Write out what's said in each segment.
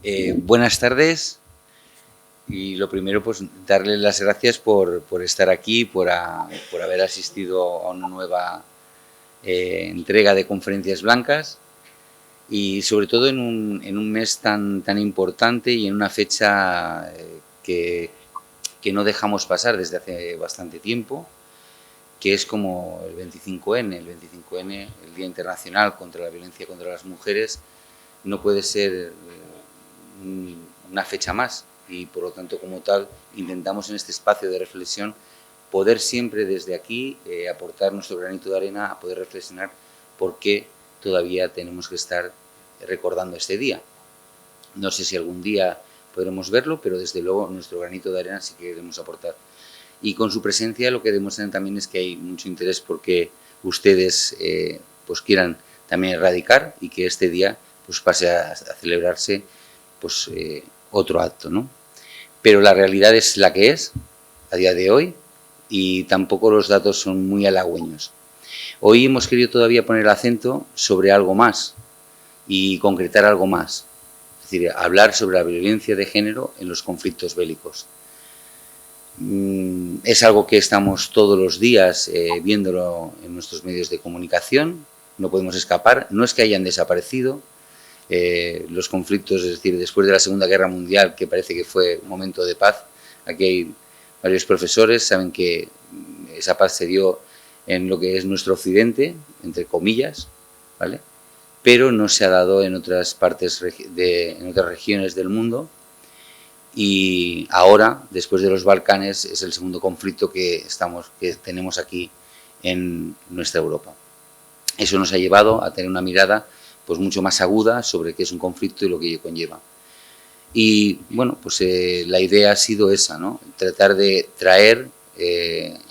Buenas tardes y lo primero pues darles las gracias por estar aquí, por haber asistido a una nueva entrega de Conferencias Blancas y sobre todo en un mes tan importante y en una fecha que no dejamos pasar desde hace bastante tiempo, que es como el 25N. El 25N, el Día Internacional contra la Violencia contra las Mujeres, no puede ser una fecha más y por lo tanto como tal intentamos en este espacio de reflexión poder siempre desde aquí aportar nuestro granito de arena a poder reflexionar por qué todavía tenemos que estar recordando este día. No sé si algún día podremos verlo, pero desde luego nuestro granito de arena sí que queremos aportar. Y con su presencia lo que demuestran también es que hay mucho interés porque ustedes pues quieran también erradicar y que este día pues pase a celebrarse pues otro acto, ¿no? Pero la realidad es la que es a día de hoy y tampoco los datos son muy halagüeños. Hoy hemos querido todavía poner acento sobre algo más y concretar algo más, es decir, hablar sobre la violencia de género en los conflictos bélicos. Es algo que estamos todos los días viéndolo en nuestros medios de comunicación, no podemos escapar, no es que hayan desaparecido, los conflictos, es decir, después de la Segunda Guerra Mundial, que parece que fue un momento de paz, aquí hay varios profesores, saben que esa paz se dio en lo que es nuestro occidente, entre comillas, ¿vale? Pero no se ha dado en otras partes, en otras regiones del mundo, y ahora, después de los Balcanes, es el segundo conflicto que tenemos aquí en nuestra Europa. Eso nos ha llevado a tener una mirada pues mucho más aguda sobre qué es un conflicto y lo que ello conlleva. Y bueno, pues la idea ha sido esa, ¿no? Tratar de traer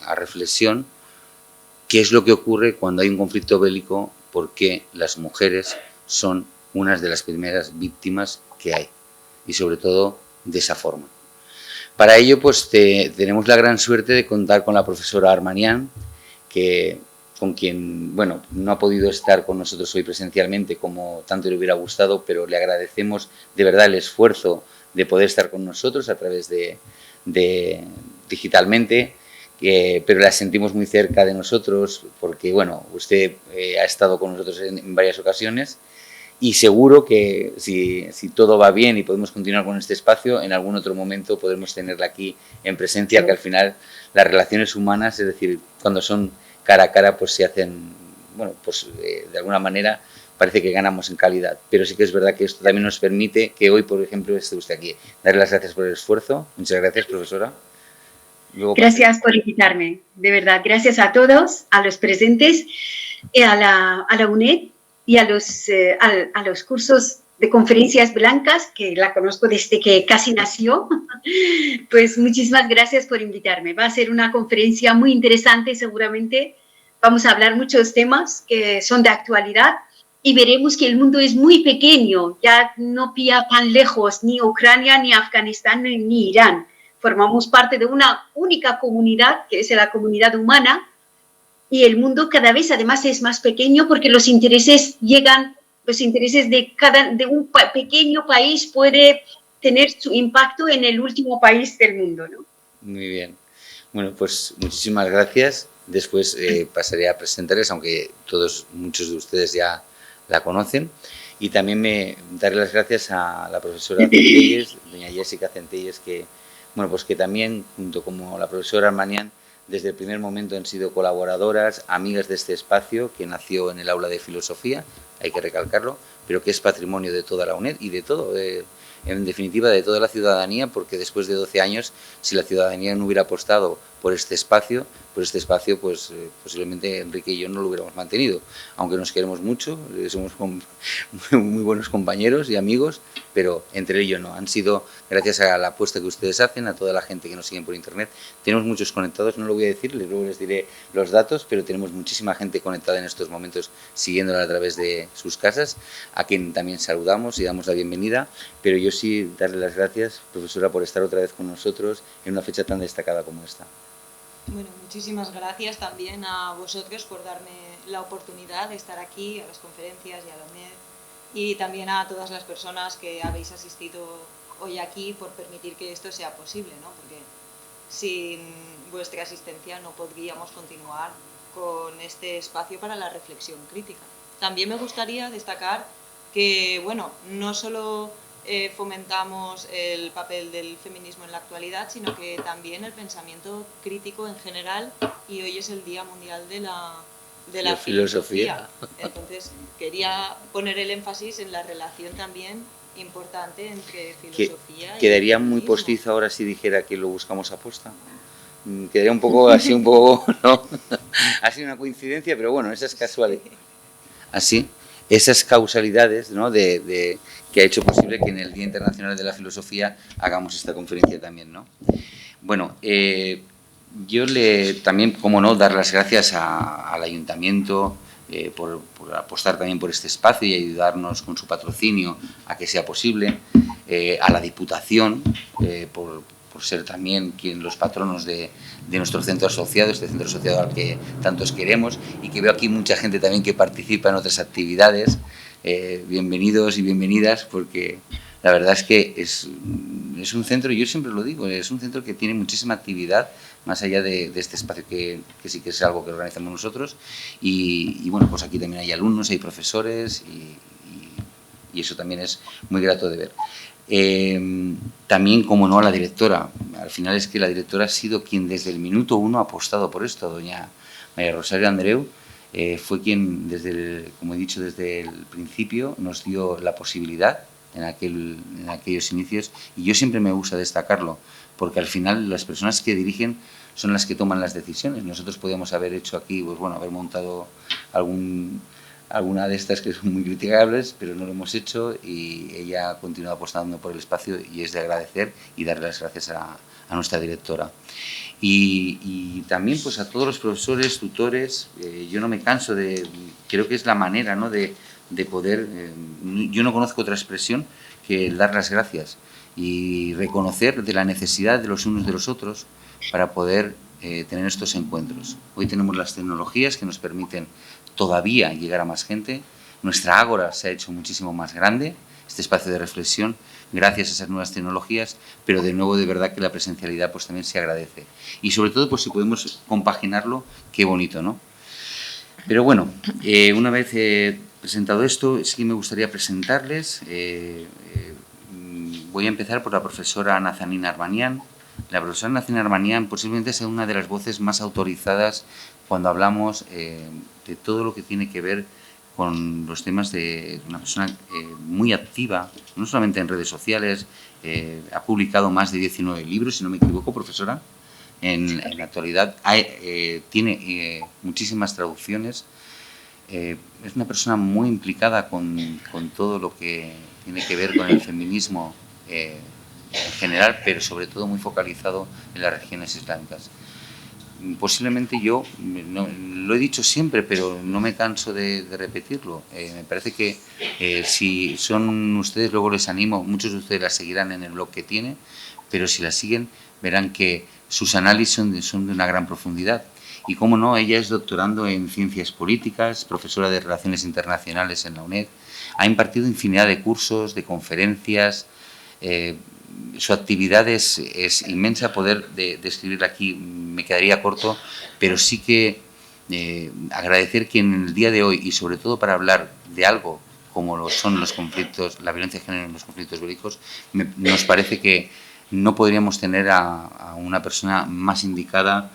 a reflexión qué es lo que ocurre cuando hay un conflicto bélico, por qué las mujeres son unas de las primeras víctimas que hay, y sobre todo de esa forma. Para ello, pues tenemos la gran suerte de contar con la profesora Armanian, con quien, bueno, no ha podido estar con nosotros hoy presencialmente como tanto le hubiera gustado, pero le agradecemos de verdad el esfuerzo de poder estar con nosotros a través de digitalmente, pero la sentimos muy cerca de nosotros porque, bueno, usted ha estado con nosotros en varias ocasiones y seguro que si todo va bien y podemos continuar con este espacio, en algún otro momento podremos tenerla aquí en presencia, que al final las relaciones humanas, es decir, cuando son cara a cara, pues se hacen, bueno, pues de alguna manera parece que ganamos en calidad. Pero sí que es verdad que esto también nos permite que hoy, por ejemplo, esté usted aquí. Darle las gracias por el esfuerzo. Muchas gracias, profesora. Luego gracias por invitarme, de verdad. Gracias a todos, a los presentes, a la UNED y a los cursos de Conferencias Blancas, que la conozco desde que casi nació. Pues muchísimas gracias por invitarme. Va a ser una conferencia muy interesante, seguramente. Vamos a hablar muchos temas que son de actualidad y veremos que el mundo es muy pequeño, ya no pilla tan lejos ni Ucrania, ni Afganistán, ni Irán. Formamos parte de una única comunidad, que es la comunidad humana, y el mundo cada vez además es más pequeño porque los intereses de un pequeño país puede tener su impacto en el último país del mundo, ¿no? Muy bien. Bueno, pues muchísimas gracias. Después pasaré a presentarles, aunque muchos de ustedes ya la conocen. Y también daré las gracias a la profesora Centelles, doña Jessica Centelles, que también, junto con la profesora Armanian, desde el primer momento han sido colaboradoras, amigas de este espacio, que nació en el aula de filosofía, hay que recalcarlo, pero que es patrimonio de toda la UNED y de todo, en definitiva, de toda la ciudadanía, porque después de 12 años, si la ciudadanía no hubiera apostado por este espacio, pues posiblemente Enrique y yo no lo hubiéramos mantenido, aunque nos queremos mucho, somos muy buenos compañeros y amigos, pero entre ellos no. Han sido, gracias a la apuesta que ustedes hacen, a toda la gente que nos siguen por internet, tenemos muchos conectados, no lo voy a decir, luego les diré los datos, pero tenemos muchísima gente conectada en estos momentos, siguiéndola a través de sus casas, a quien también saludamos y damos la bienvenida, pero yo sí darle las gracias, profesora, por estar otra vez con nosotros en una fecha tan destacada como esta. Bueno, muchísimas gracias también a vosotros por darme la oportunidad de estar aquí, a las conferencias y a la UNED, y también a todas las personas que habéis asistido hoy aquí por permitir que esto sea posible, ¿no? Porque sin vuestra asistencia no podríamos continuar con este espacio para la reflexión crítica. También me gustaría destacar que, bueno, no solo fomentamos el papel del feminismo en la actualidad, sino que también el pensamiento crítico en general, y hoy es el Día Mundial de la filosofía. Entonces, quería poner el énfasis en la relación también importante entre filosofía y quedaría muy postizo ahora si dijera que lo buscamos aposta. Quedaría un poco así, un poco, ¿no? Ha sido una coincidencia, pero bueno, esas casualidades. Así, esas causalidades, ¿no? que ha hecho posible que en el Día Internacional de la Filosofía hagamos esta conferencia también, ¿no? Bueno, yo también, como no, dar las gracias al Ayuntamiento por apostar también por este espacio y ayudarnos con su patrocinio a que sea posible, a la Diputación por ser también los patronos de nuestro centro asociado, este centro asociado al que tantos queremos, y que veo aquí mucha gente también que participa en otras actividades. Bienvenidos y bienvenidas, porque la verdad es que es un centro, yo siempre lo digo, es un centro que tiene muchísima actividad, más allá de este espacio que sí que es algo que organizamos nosotros, y bueno, pues aquí también hay alumnos, hay profesores, y eso también es muy grato de ver. También, como no, a la directora. Al final es que la directora ha sido quien desde el minuto 1 ha apostado por esto. Doña María Rosario Andreu fue quien, como he dicho, desde el principio nos dio la posibilidad en aquellos inicios, y yo siempre me gusta destacarlo, porque al final las personas que dirigen son las que toman las decisiones. Nosotros podíamos haber hecho aquí, pues bueno, haber montado alguna de estas que son muy criticables, pero no lo hemos hecho, y ella ha continuado apostando por el espacio, y es de agradecer y darle las gracias a nuestra directora. Y también pues a todos los profesores, tutores. Yo no me canso creo que es la manera, ¿no?, de poder, yo no conozco otra expresión que el dar las gracias y reconocer de la necesidad de los unos de los otros para poder tener estos encuentros. Hoy tenemos las tecnologías que nos permiten todavía llegar a más gente. Nuestra ágora se ha hecho muchísimo más grande, este espacio de reflexión, gracias a esas nuevas tecnologías, pero de nuevo, de verdad que la presencialidad pues también se agradece. Y sobre todo, pues si podemos compaginarlo, qué bonito, ¿no? Pero bueno, una vez presentado esto, sí me gustaría presentarles. Voy a empezar por la profesora Nazanin Armanian. La profesora Nazanin Armanian posiblemente sea una de las voces más autorizadas cuando hablamos de todo lo que tiene que ver con los temas de una persona muy activa, no solamente en redes sociales. Ha publicado más de 19 libros, si no me equivoco, profesora. En la actualidad tiene muchísimas traducciones. Es una persona muy implicada con todo lo que tiene que ver con el feminismo en general, pero sobre todo muy focalizado en las regiones islámicas. Posiblemente yo, lo he dicho siempre, pero no me canso de repetirlo. Me parece que si son ustedes, luego les animo, muchos de ustedes la seguirán en el blog que tiene, pero si la siguen verán que sus análisis son de una gran profundidad. Y cómo no, ella es doctorando en Ciencias Políticas, profesora de Relaciones Internacionales en la UNED, ha impartido infinidad de cursos, de conferencias. Su actividad es inmensa. Poder describirla aquí me quedaría corto, pero sí que agradecer que en el día de hoy, y sobre todo para hablar de algo como lo son los conflictos, la violencia de género en los conflictos bélicos, nos parece que no podríamos tener a una persona más indicada,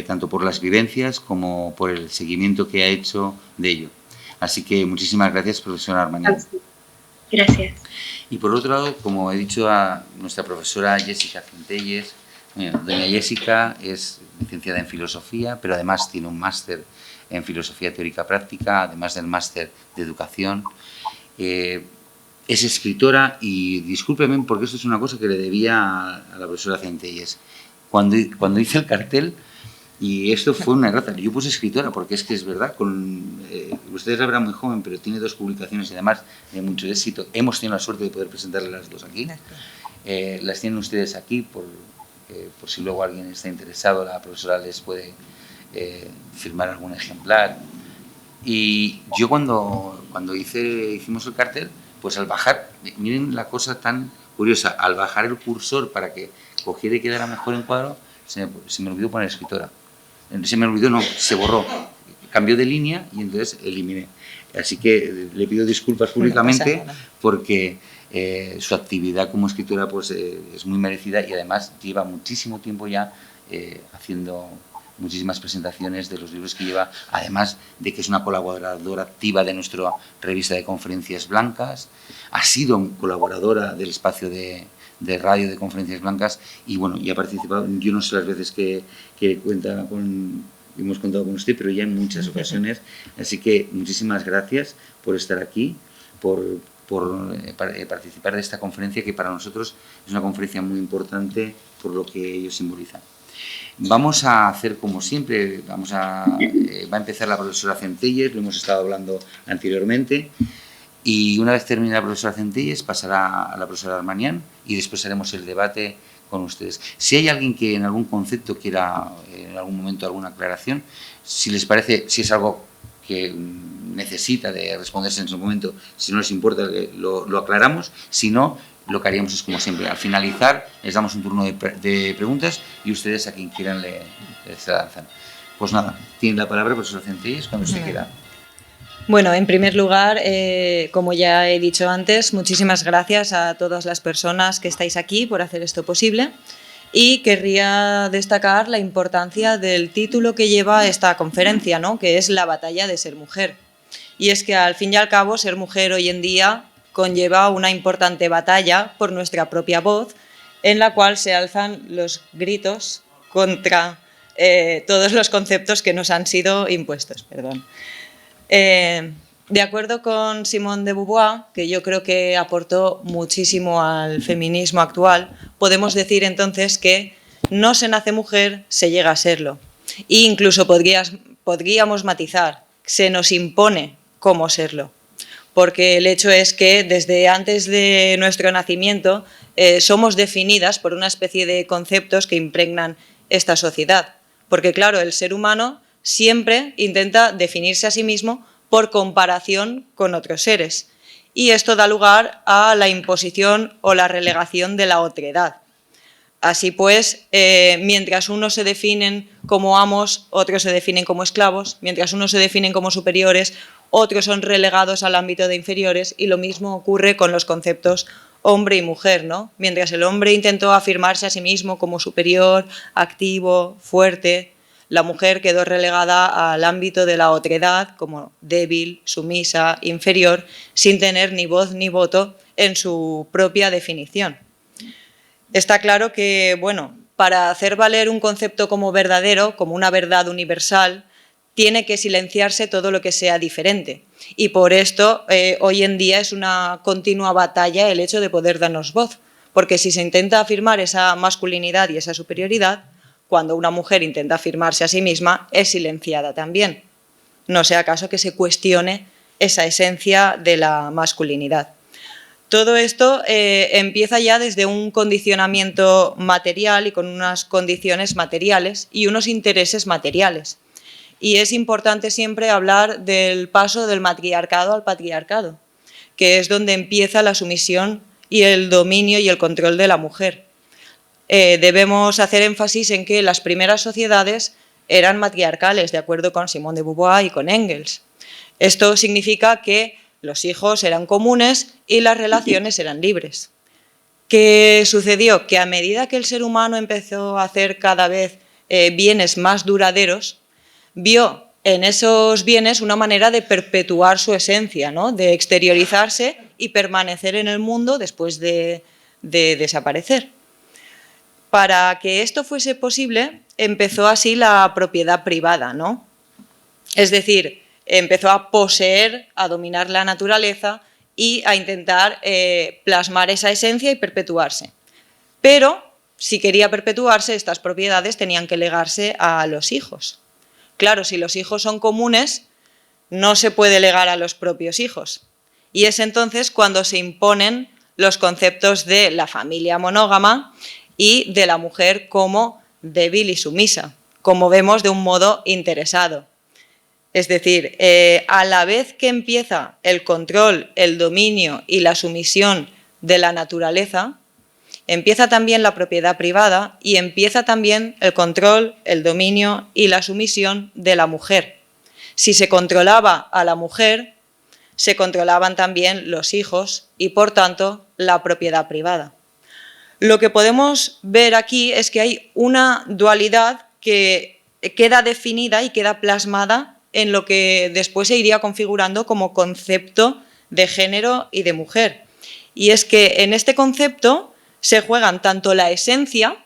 tanto por las vivencias como por el seguimiento que ha hecho de ello. Así que muchísimas gracias, profesora Armanian. Gracias. Y por otro lado, como he dicho, a nuestra profesora Jessica Centelles. Doña Jessica es licenciada en Filosofía, pero además tiene un máster en Filosofía Teórica Práctica, además del máster de Educación. Es escritora, y discúlpeme porque esto es una cosa que le debía a la profesora Centelles. Cuando hice el cartel, y esto fue una errata, yo puse escritora porque es que es verdad, ustedes la verán muy joven, pero tiene 2 publicaciones y además de mucho éxito. Hemos tenido la suerte de poder presentarle las 2 aquí. Las tienen ustedes aquí por si luego alguien está interesado, la profesora les puede firmar algún ejemplar. Y yo cuando hicimos el cartel, pues al bajar, miren la cosa tan curiosa, al bajar el cursor para que cogiera y quedara mejor en cuadro, se me olvidó poner escritora. Se me olvidó, no, se borró. Cambió de línea y entonces eliminé. Así que le pido disculpas públicamente porque su actividad como escritora pues, es muy merecida y además lleva muchísimo tiempo ya haciendo muchísimas presentaciones de los libros que lleva, además de que es una colaboradora activa de nuestra revista de conferencias blancas, ha sido colaboradora del espacio de radio de conferencias blancas y bueno, ya ha participado, yo no sé las veces que hemos contado con usted, pero ya en muchas ocasiones, así que muchísimas gracias por estar aquí, por participar de esta conferencia que para nosotros es una conferencia muy importante por lo que ello simboliza. Vamos a hacer como siempre, va a empezar la profesora Centelles, lo hemos estado hablando anteriormente, y una vez termine la profesora Centelles pasará a la profesora Armanián y después haremos el debate con ustedes. Si hay alguien que en algún concepto quiera en algún momento alguna aclaración, si les parece, si es algo que necesita de responderse en su momento, si no les importa, lo aclaramos, si no, lo que haríamos es como siempre, al finalizar les damos un turno de preguntas y ustedes a quien quieran les lanzan. Pues nada, tiene la palabra profesora Centelles cuando se quiera. Bueno, en primer lugar, como ya he dicho antes, muchísimas gracias a todas las personas que estáis aquí por hacer esto posible y querría destacar la importancia del título que lleva esta conferencia, ¿no? Que es la batalla de ser mujer. Y es que al fin y al cabo ser mujer hoy en día conlleva una importante batalla por nuestra propia voz en la cual se alzan los gritos contra todos los conceptos que nos han sido impuestos. De acuerdo con Simone de Beauvoir, que yo creo que aportó muchísimo al feminismo actual, podemos decir entonces que no se nace mujer, se llega a serlo. E incluso podríamos matizar, se nos impone cómo serlo. Porque el hecho es que desde antes de nuestro nacimiento somos definidas por una especie de conceptos que impregnan esta sociedad. Porque claro, el ser humano siempre intenta definirse a sí mismo por comparación con otros seres. Y esto da lugar a la imposición o la relegación de la otredad. Así pues, mientras unos se definen como amos, otros se definen como esclavos, mientras unos se definen como superiores, otros son relegados al ámbito de inferiores y lo mismo ocurre con los conceptos hombre y mujer, ¿no? Mientras el hombre intentó afirmarse a sí mismo como superior, activo, fuerte, la mujer quedó relegada al ámbito de la otredad como débil, sumisa, inferior, sin tener ni voz ni voto en su propia definición. Está claro que, bueno, para hacer valer un concepto como verdadero, como una verdad universal, tiene que silenciarse todo lo que sea diferente. Y por esto hoy en día es una continua batalla el hecho de poder darnos voz, porque si se intenta afirmar esa masculinidad y esa superioridad, cuando una mujer intenta afirmarse a sí misma, es silenciada también. No sea acaso que se cuestione esa esencia de la masculinidad. Todo esto empieza ya desde un condicionamiento material y con unas condiciones materiales y unos intereses materiales. Y es importante siempre hablar del paso del matriarcado al patriarcado, que es donde empieza la sumisión y el dominio y el control de la mujer. Debemos hacer énfasis en que las primeras sociedades eran matriarcales, de acuerdo con Simone de Beauvoir y con Engels. Esto significa que los hijos eran comunes y las relaciones eran libres. ¿Qué sucedió? Que a medida que el ser humano empezó a hacer cada vez bienes más duraderos, vio en esos bienes una manera de perpetuar su esencia, ¿no? De exteriorizarse y permanecer en el mundo después de desaparecer. Para que esto fuese posible, empezó así la propiedad privada, ¿no? Es decir, empezó a poseer, a dominar la naturaleza y a intentar plasmar esa esencia y perpetuarse. Pero, si quería perpetuarse, estas propiedades tenían que legarse a los hijos. Claro, si los hijos son comunes, no se puede legar a los propios hijos. Y es entonces cuando se imponen los conceptos de la familia monógama y de la mujer como débil y sumisa, como vemos de un modo interesado. Es decir, a la vez que empieza el control, el dominio y la sumisión de la naturaleza, empieza también la propiedad privada y empieza también el control, el dominio y la sumisión de la mujer. Si se controlaba a la mujer, se controlaban también los hijos y, por tanto, la propiedad privada. Lo que podemos ver aquí es que hay una dualidad que queda definida y queda plasmada en lo que después se iría configurando como concepto de género y de mujer. Y es que en este concepto se juegan tanto la esencia,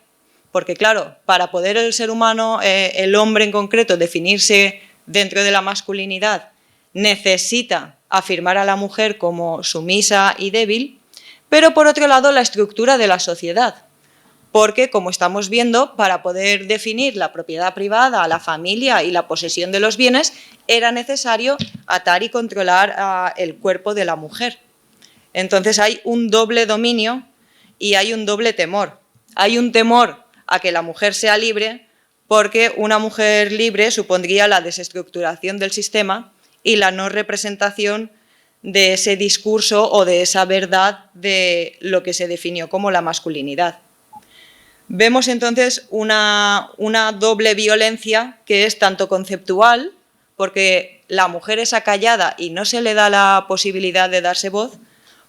porque claro, para poder el ser humano, el hombre en concreto, definirse dentro de la masculinidad, necesita afirmar a la mujer como sumisa y débil, pero por otro lado la estructura de la sociedad, porque como estamos viendo, para poder definir la propiedad privada, la familia y la posesión de los bienes, era necesario atar y controlar el cuerpo de la mujer. Entonces hay un doble dominio y hay un doble temor. Hay un temor a que la mujer sea libre, porque una mujer libre supondría la desestructuración del sistema y la no representación de ese discurso o de esa verdad de lo que se definió como la masculinidad. Vemos entonces una doble violencia que es tanto conceptual, porque la mujer es acallada y no se le da la posibilidad de darse voz,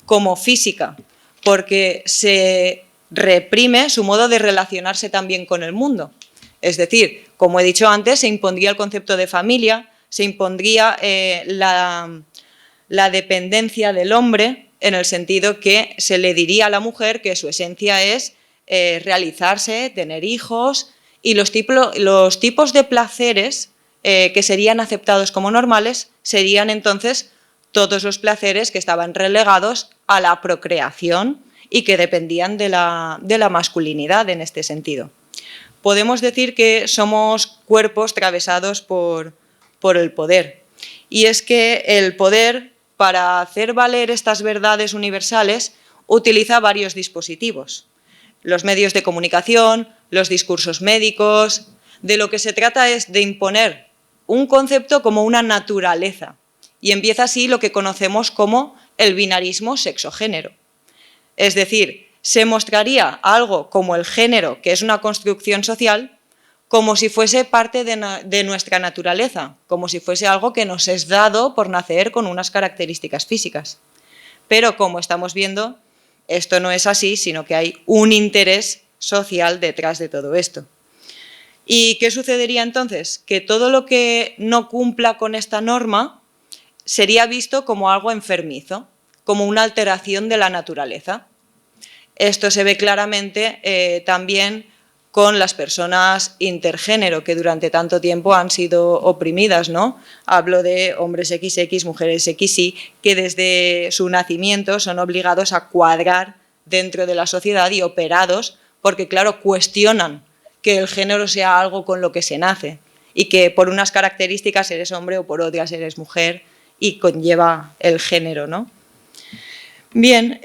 como física, porque se reprime su modo de relacionarse también con el mundo. Es decir, como he dicho antes, se impondría el concepto de familia, se impondría la dependencia del hombre, en el sentido que se le diría a la mujer que su esencia es realizarse, tener hijos, y los tipos de placeres que serían aceptados como normales serían entonces todos los placeres que estaban relegados a la procreación y que dependían de la masculinidad en este sentido. Podemos decir que somos cuerpos atravesados por el poder. Y es que el poder, para hacer valer estas verdades universales, utiliza varios dispositivos. Los medios de comunicación, los discursos médicos. De lo que se trata es de imponer un concepto como una naturaleza. Y empieza así lo que conocemos como el binarismo sexo-género. Es decir, se mostraría algo como el género, que es una construcción social, como si fuese parte de nuestra naturaleza, como si fuese algo que nos es dado por nacer con unas características físicas. Pero como estamos viendo, esto no es así, sino que hay un interés social detrás de todo esto. ¿Y qué sucedería entonces? Que todo lo que no cumpla con esta norma sería visto como algo enfermizo, como una alteración de la naturaleza. Esto se ve claramente también con las personas intergénero, que durante tanto tiempo han sido oprimidas, ¿no? Hablo de hombres XX, mujeres XY, que desde su nacimiento son obligados a cuadrar dentro de la sociedad y operados, porque claro, cuestionan que el género sea algo con lo que se nace y que por unas características eres hombre o por otras eres mujer y conlleva el género, ¿no? Bien,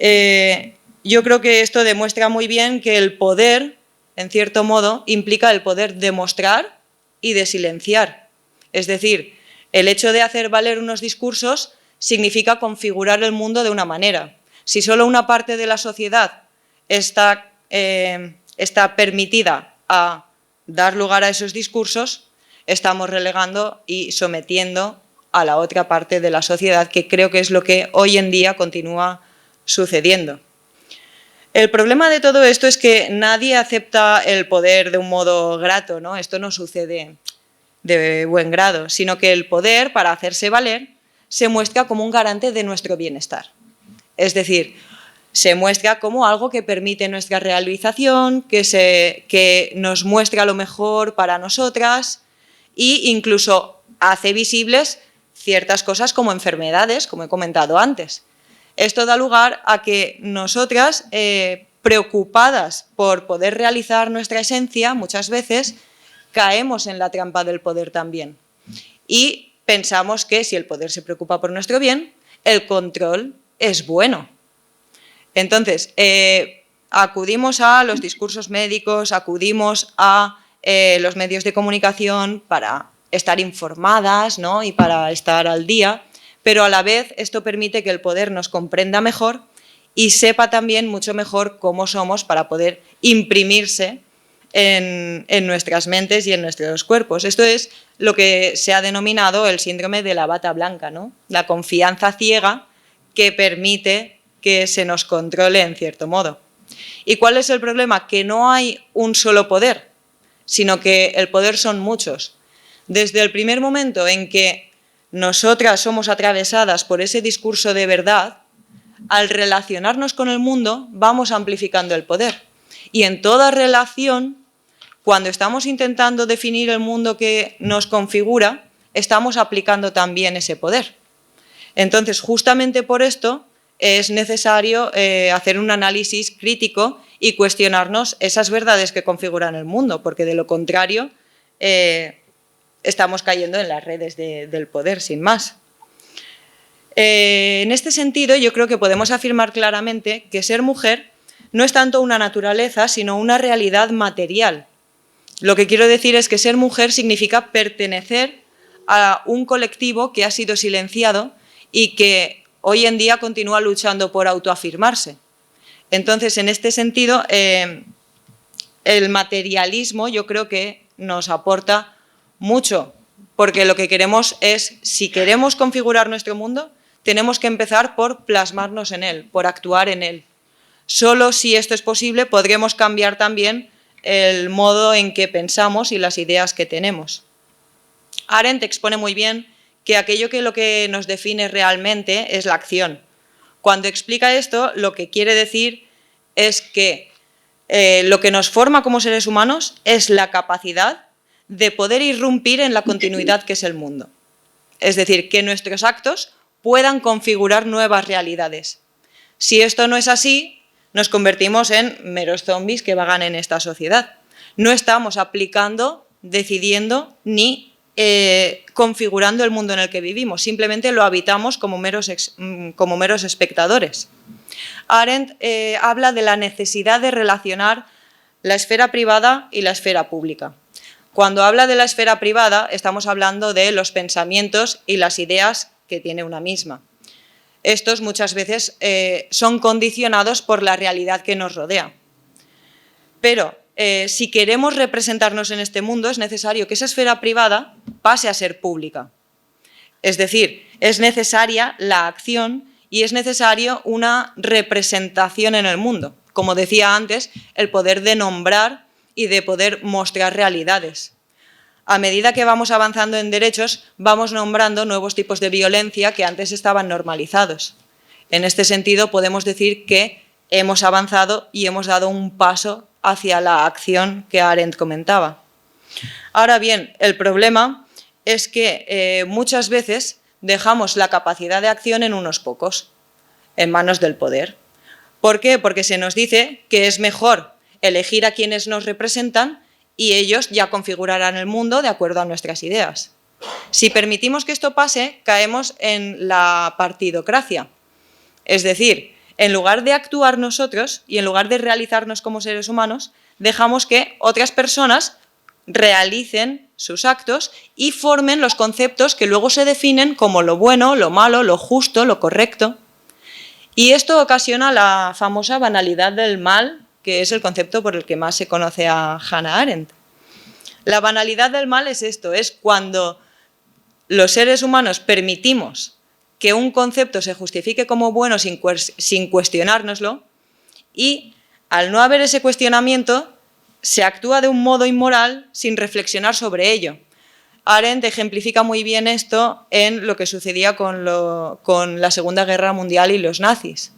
yo creo que esto demuestra muy bien que el poder, en cierto modo, implica el poder demostrar y de silenciar. Es decir, el hecho de hacer valer unos discursos significa configurar el mundo de una manera. Si solo una parte de la sociedad está permitida a dar lugar a esos discursos, estamos relegando y sometiendo a la otra parte de la sociedad, que creo que es lo que hoy en día continúa sucediendo. El problema de todo esto es que nadie acepta el poder de un modo grato, ¿no? Esto no sucede de buen grado, sino que el poder, para hacerse valer, se muestra como un garante de nuestro bienestar. Es decir, se muestra como algo que permite nuestra realización, que nos muestra lo mejor para nosotras e incluso hace visibles ciertas cosas como enfermedades, como he comentado antes. Esto da lugar a que nosotras, preocupadas por poder realizar nuestra esencia, muchas veces caemos en la trampa del poder también. Y pensamos que si el poder se preocupa por nuestro bien, el control es bueno. Entonces, acudimos a los discursos médicos, acudimos a los medios de comunicación para estar informadas, ¿no? Y para estar al día, pero a la vez esto permite que el poder nos comprenda mejor y sepa también mucho mejor cómo somos para poder imprimirse en nuestras mentes y en nuestros cuerpos. Esto es lo que se ha denominado el síndrome de la bata blanca, ¿no? La confianza ciega que permite que se nos controle en cierto modo. ¿Y cuál es el problema? Que no hay un solo poder, sino que el poder son muchos. Desde el primer momento en que nosotras somos atravesadas por ese discurso de verdad, al relacionarnos con el mundo vamos amplificando el poder. Y en toda relación, cuando estamos intentando definir el mundo que nos configura, estamos aplicando también ese poder. Entonces, justamente por esto es necesario hacer un análisis crítico y cuestionarnos esas verdades que configuran el mundo, porque de lo contrario estamos cayendo en las redes del poder, sin más. En este sentido, yo creo que podemos afirmar claramente que ser mujer no es tanto una naturaleza, sino una realidad material. Lo que quiero decir es que ser mujer significa pertenecer a un colectivo que ha sido silenciado y que hoy en día continúa luchando por autoafirmarse. Entonces, en este sentido, el materialismo yo creo que nos aporta mucho, porque lo que queremos es, si queremos configurar nuestro mundo, tenemos que empezar por plasmarnos en él, por actuar en él. Solo si esto es posible podremos cambiar también el modo en que pensamos y las ideas que tenemos. Arendt expone muy bien que aquello que lo que nos define realmente es la acción. Cuando explica esto, lo que quiere decir es que lo que nos forma como seres humanos es la capacidad de poder irrumpir en la continuidad que es el mundo. Es decir, que nuestros actos puedan configurar nuevas realidades. Si esto no es así, nos convertimos en meros zombies que vagan en esta sociedad. No estamos aplicando, decidiendo ni configurando el mundo en el que vivimos, simplemente lo habitamos como meros espectadores. Arendt habla de la necesidad de relacionar la esfera privada y la esfera pública. Cuando habla de la esfera privada, estamos hablando de los pensamientos y las ideas que tiene una misma. Estos muchas veces son condicionados por la realidad que nos rodea. Pero si queremos representarnos en este mundo, es necesario que esa esfera privada pase a ser pública. Es decir, es necesaria la acción y es necesario una representación en el mundo. Como decía antes, el poder de nombrar y de poder mostrar realidades. A medida que vamos avanzando en derechos, vamos nombrando nuevos tipos de violencia que antes estaban normalizados. En este sentido, podemos decir que hemos avanzado y hemos dado un paso hacia la acción que Arendt comentaba. Ahora bien, el problema es que muchas veces dejamos la capacidad de acción en unos pocos, en manos del poder. ¿Por qué? Porque se nos dice que es mejor elegir a quienes nos representan y ellos ya configurarán el mundo de acuerdo a nuestras ideas. Si permitimos que esto pase, caemos en la partidocracia. Es decir, en lugar de actuar nosotros y en lugar de realizarnos como seres humanos, dejamos que otras personas realicen sus actos y formen los conceptos que luego se definen como lo bueno, lo malo, lo justo, lo correcto. Y esto ocasiona la famosa banalidad del mal, que es el concepto por el que más se conoce a Hannah Arendt. La banalidad del mal es esto, es cuando los seres humanos permitimos que un concepto se justifique como bueno sin cuestionárnoslo y al no haber ese cuestionamiento se actúa de un modo inmoral sin reflexionar sobre ello. Arendt ejemplifica muy bien esto en lo que sucedía con la Segunda Guerra Mundial y los nazis.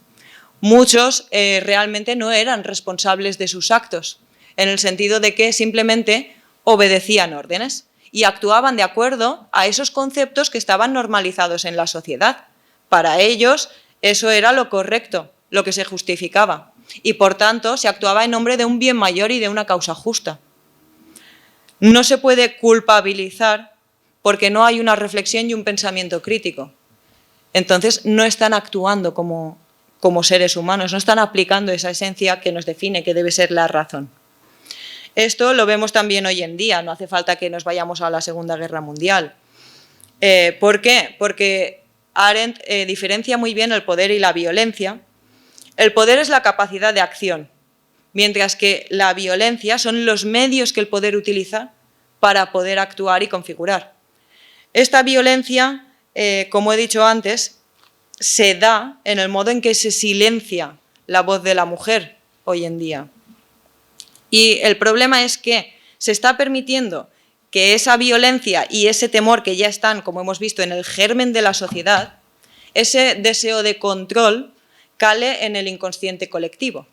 Muchos realmente no eran responsables de sus actos, en el sentido de que simplemente obedecían órdenes y actuaban de acuerdo a esos conceptos que estaban normalizados en la sociedad. Para ellos eso era lo correcto, lo que se justificaba, y por tanto se actuaba en nombre de un bien mayor y de una causa justa. No se puede culpabilizar porque no hay una reflexión y un pensamiento crítico. Entonces no están actuando como seres humanos, no están aplicando esa esencia que nos define, que debe ser la razón. Esto lo vemos también hoy en día, no hace falta que nos vayamos a la Segunda Guerra Mundial. ¿Por qué? Porque Arendt diferencia muy bien el poder y la violencia. El poder es la capacidad de acción, mientras que la violencia son los medios que el poder utiliza para poder actuar y configurar. Esta violencia, como he dicho antes, se da en el modo en que se silencia la voz de la mujer hoy en día. Y el problema es que se está permitiendo que esa violencia y ese temor que ya están, como hemos visto, en el germen de la sociedad, ese deseo de control cale en el inconsciente colectivo.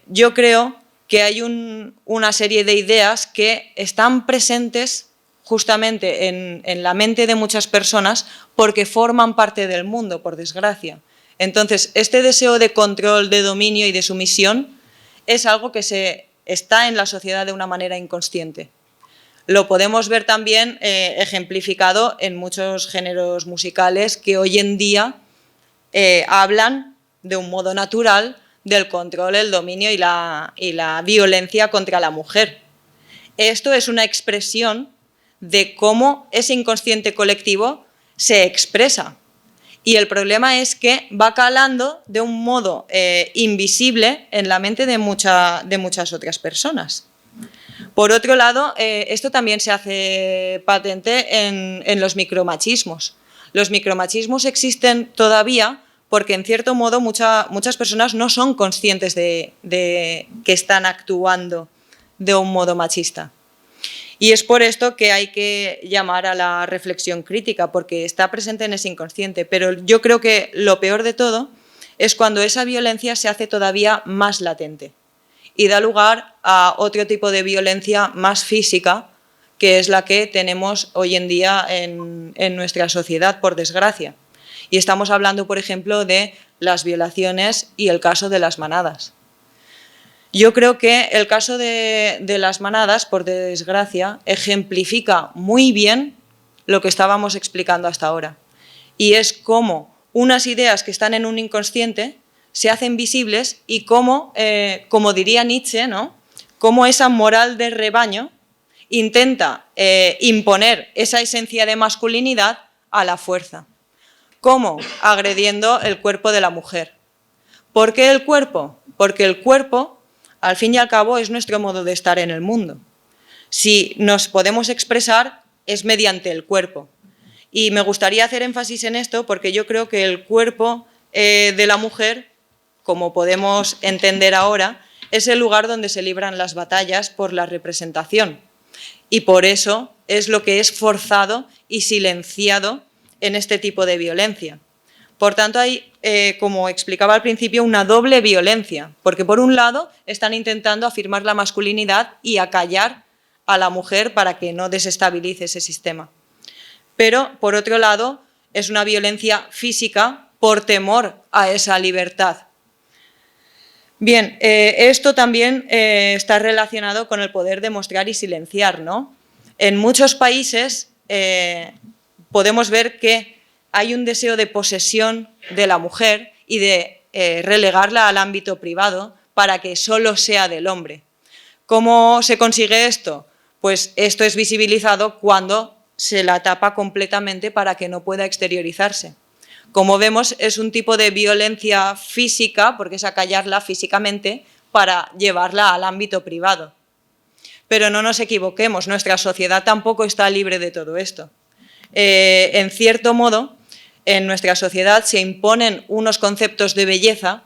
Yo creo que hay una serie de ideas que están presentes justamente en la mente de muchas personas porque forman parte del mundo, por desgracia. Entonces, este deseo de control, de dominio y de sumisión es algo que está en la sociedad de una manera inconsciente. Lo podemos ver también ejemplificado en muchos géneros musicales que hoy en día hablan de un modo natural del control, el dominio y la violencia contra la mujer. Esto es una expresión de cómo ese inconsciente colectivo se expresa. Y el problema es que va calando de un modo invisible en la mente de muchas otras personas. Por otro lado, esto también se hace patente en los micromachismos. Los micromachismos existen todavía porque, en cierto modo, muchas personas no son conscientes de que están actuando de un modo machista. Y es por esto que hay que llamar a la reflexión crítica, porque está presente en ese inconsciente. Pero yo creo que lo peor de todo es cuando esa violencia se hace todavía más latente y da lugar a otro tipo de violencia más física, que es la que tenemos hoy en día en nuestra sociedad, por desgracia. Y estamos hablando, por ejemplo, de las violaciones y el caso de las manadas. Yo creo que el caso de las manadas, por desgracia, ejemplifica muy bien lo que estábamos explicando hasta ahora. Y es cómo unas ideas que están en un inconsciente se hacen visibles y cómo, como diría Nietzsche, ¿no?, cómo esa moral de rebaño intenta imponer esa esencia de masculinidad a la fuerza. ¿Cómo? Agrediendo el cuerpo de la mujer. ¿Por qué el cuerpo? Porque el cuerpo, al fin y al cabo, es nuestro modo de estar en el mundo. Si nos podemos expresar, es mediante el cuerpo. Y me gustaría hacer énfasis en esto porque yo creo que el cuerpo de la mujer, como podemos entender ahora, es el lugar donde se libran las batallas por la representación. Y por eso es lo que es forzado y silenciado en este tipo de violencia. Por tanto, hay, como explicaba al principio, una doble violencia, porque por un lado están intentando afirmar la masculinidad y acallar a la mujer para que no desestabilice ese sistema. Pero, por otro lado, es una violencia física por temor a esa libertad. Bien, esto también está relacionado con el poder de mostrar y silenciar, ¿no? En muchos países podemos ver que hay un deseo de posesión de la mujer y de relegarla al ámbito privado para que solo sea del hombre. ¿Cómo se consigue esto? Pues esto es visibilizado cuando se la tapa completamente para que no pueda exteriorizarse. Como vemos, es un tipo de violencia física, porque es acallarla físicamente para llevarla al ámbito privado. Pero no nos equivoquemos, nuestra sociedad tampoco está libre de todo esto. En cierto modo, en nuestra sociedad se imponen unos conceptos de belleza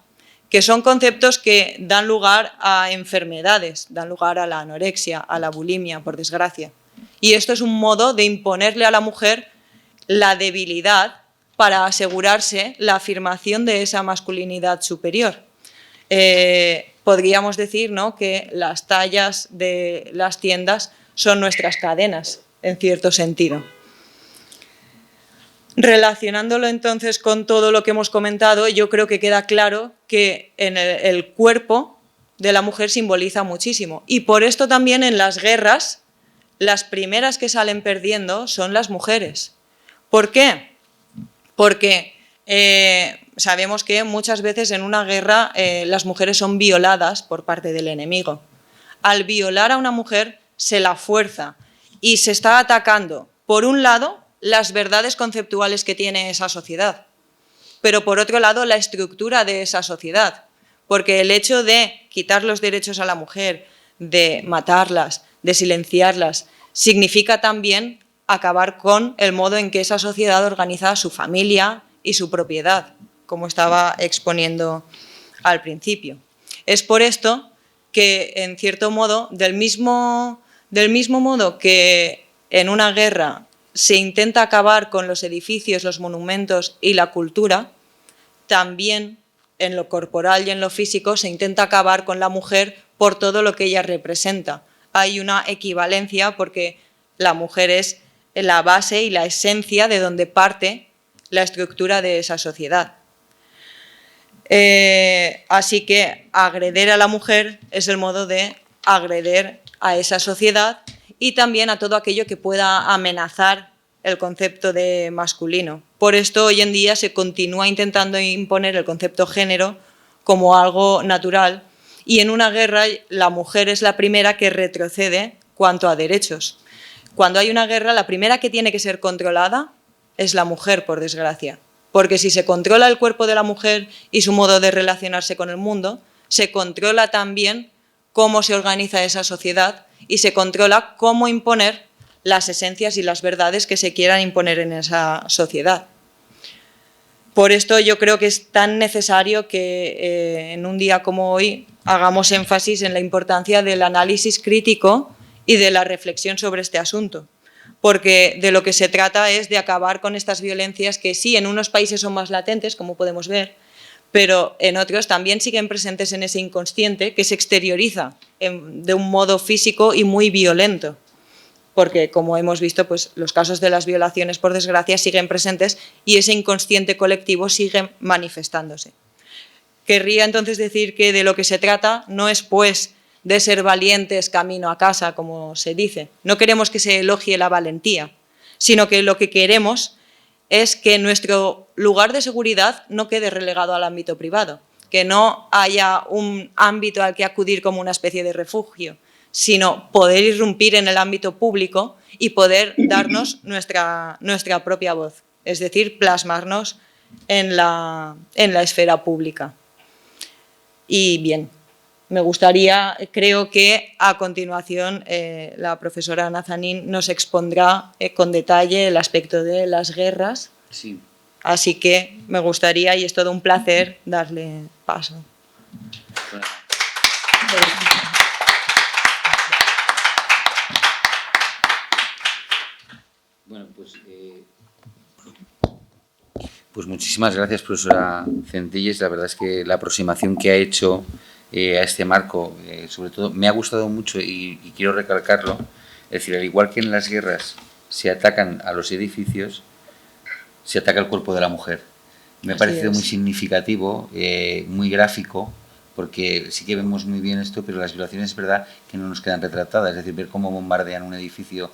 que son conceptos que dan lugar a enfermedades, dan lugar a la anorexia, a la bulimia, por desgracia. Y esto es un modo de imponerle a la mujer la debilidad para asegurarse la afirmación de esa masculinidad superior. Podríamos decir, ¿no?, que las tallas de las tiendas son nuestras cadenas, en cierto sentido. Relacionándolo entonces con todo lo que hemos comentado, yo creo que queda claro que en el cuerpo de la mujer simboliza muchísimo. Y por esto también en las guerras, las primeras que salen perdiendo son las mujeres. ¿Por qué? Porque sabemos que muchas veces en una guerra las mujeres son violadas por parte del enemigo. al violar a una mujer se la fuerza y se está atacando, por un lado, las verdades conceptuales que tiene esa sociedad, pero por otro lado, la estructura de esa sociedad, porque el hecho de quitar los derechos a la mujer, de matarlas, de silenciarlas, significa también acabar con el modo en que esa sociedad organiza su familia y su propiedad, como estaba exponiendo al principio. Es por esto que, en cierto modo, del mismo modo que en una guerra se intenta acabar con los edificios, los monumentos y la cultura, también en lo corporal y en lo físico se intenta acabar con la mujer por todo lo que ella representa. Hay una equivalencia porque la mujer es la base y la esencia de donde parte la estructura de esa sociedad. Así que agreder a la mujer es el modo de agreder a esa sociedad y también a todo aquello que pueda amenazar el concepto de masculino. Por esto hoy en día se continúa intentando imponer el concepto género como algo natural y en una guerra la mujer es la primera que retrocede cuanto a derechos. Cuando hay una guerra, la primera que tiene que ser controlada es la mujer, por desgracia. Porque si se controla el cuerpo de la mujer y su modo de relacionarse con el mundo, se controla también cómo se organiza esa sociedad y se controla cómo imponer las esencias y las verdades que se quieran imponer en esa sociedad. Por esto yo creo que es tan necesario que en un día como hoy hagamos énfasis en la importancia del análisis crítico y de la reflexión sobre este asunto, porque de lo que se trata es de acabar con estas violencias que sí, en unos países son más latentes, como podemos ver, pero en otros también siguen presentes en ese inconsciente que se exterioriza de un modo físico y muy violento. Porque, como hemos visto, pues, los casos de las violaciones, por desgracia, siguen presentes y ese inconsciente colectivo sigue manifestándose. Querría entonces decir que de lo que se trata no es, pues, de ser valientes camino a casa, como se dice. No queremos que se elogie la valentía, sino que lo que queremos es que nuestro lugar de seguridad no quede relegado al ámbito privado, que no haya un ámbito al que acudir como una especie de refugio, sino poder irrumpir en el ámbito público y poder darnos nuestra propia voz, es decir, plasmarnos en la esfera pública. Y bien, me gustaría, creo que a continuación la profesora Nazanin nos expondrá con detalle el aspecto de las guerras. Sí. Así que me gustaría, y es todo un placer, darle paso. Bueno, pues muchísimas gracias, profesora Centelles. La verdad es que la aproximación que ha hecho a este marco, sobre todo, me ha gustado mucho y quiero recalcarlo. Es decir, al igual que en las guerras se atacan a los edificios, se ataca el cuerpo de la mujer. Me ha parecido muy significativo, muy gráfico, porque sí que vemos muy bien esto, pero las violaciones es verdad que no nos quedan retratadas. Es decir, ver cómo bombardean un edificio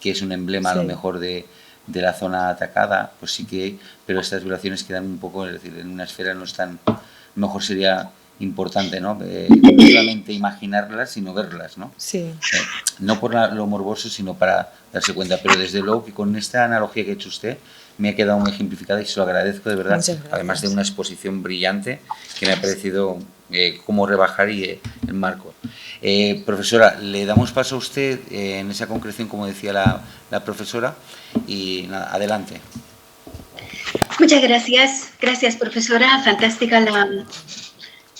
que es un emblema a lo mejor de la zona atacada, pues sí que, pero estas violaciones quedan un poco, es decir, en una esfera no están, mejor sería importante, ¿no? No solamente imaginarlas, sino verlas, ¿no? Sí. No por lo morboso, sino para darse cuenta, pero desde luego que con esta analogía que ha hecho usted me ha quedado muy ejemplificada y se lo agradezco de verdad, además de una exposición brillante que me ha parecido cómo rebajar y el marco. Profesora, le damos paso a usted en esa concreción, como decía la profesora, y nada, adelante. Muchas gracias. Gracias, profesora. Fantástica la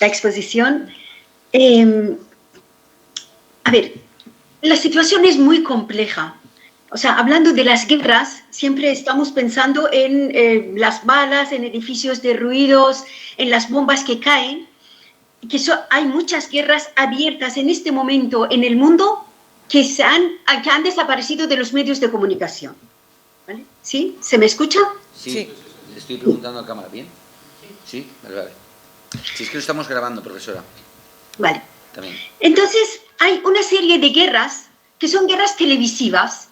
exposición. A ver, la situación es muy compleja. O sea, hablando de las guerras, siempre estamos pensando en las balas, en edificios derruidos, en las bombas que caen. Hay muchas guerras abiertas en este momento en el mundo que han desaparecido de los medios de comunicación. ¿Vale? ¿Sí? ¿Se me escucha? Sí. Le estoy preguntando a cámara. ¿Bien? Sí, vale. Si es que lo estamos grabando, profesora. Vale. También. Entonces, hay una serie de guerras que son guerras televisivas,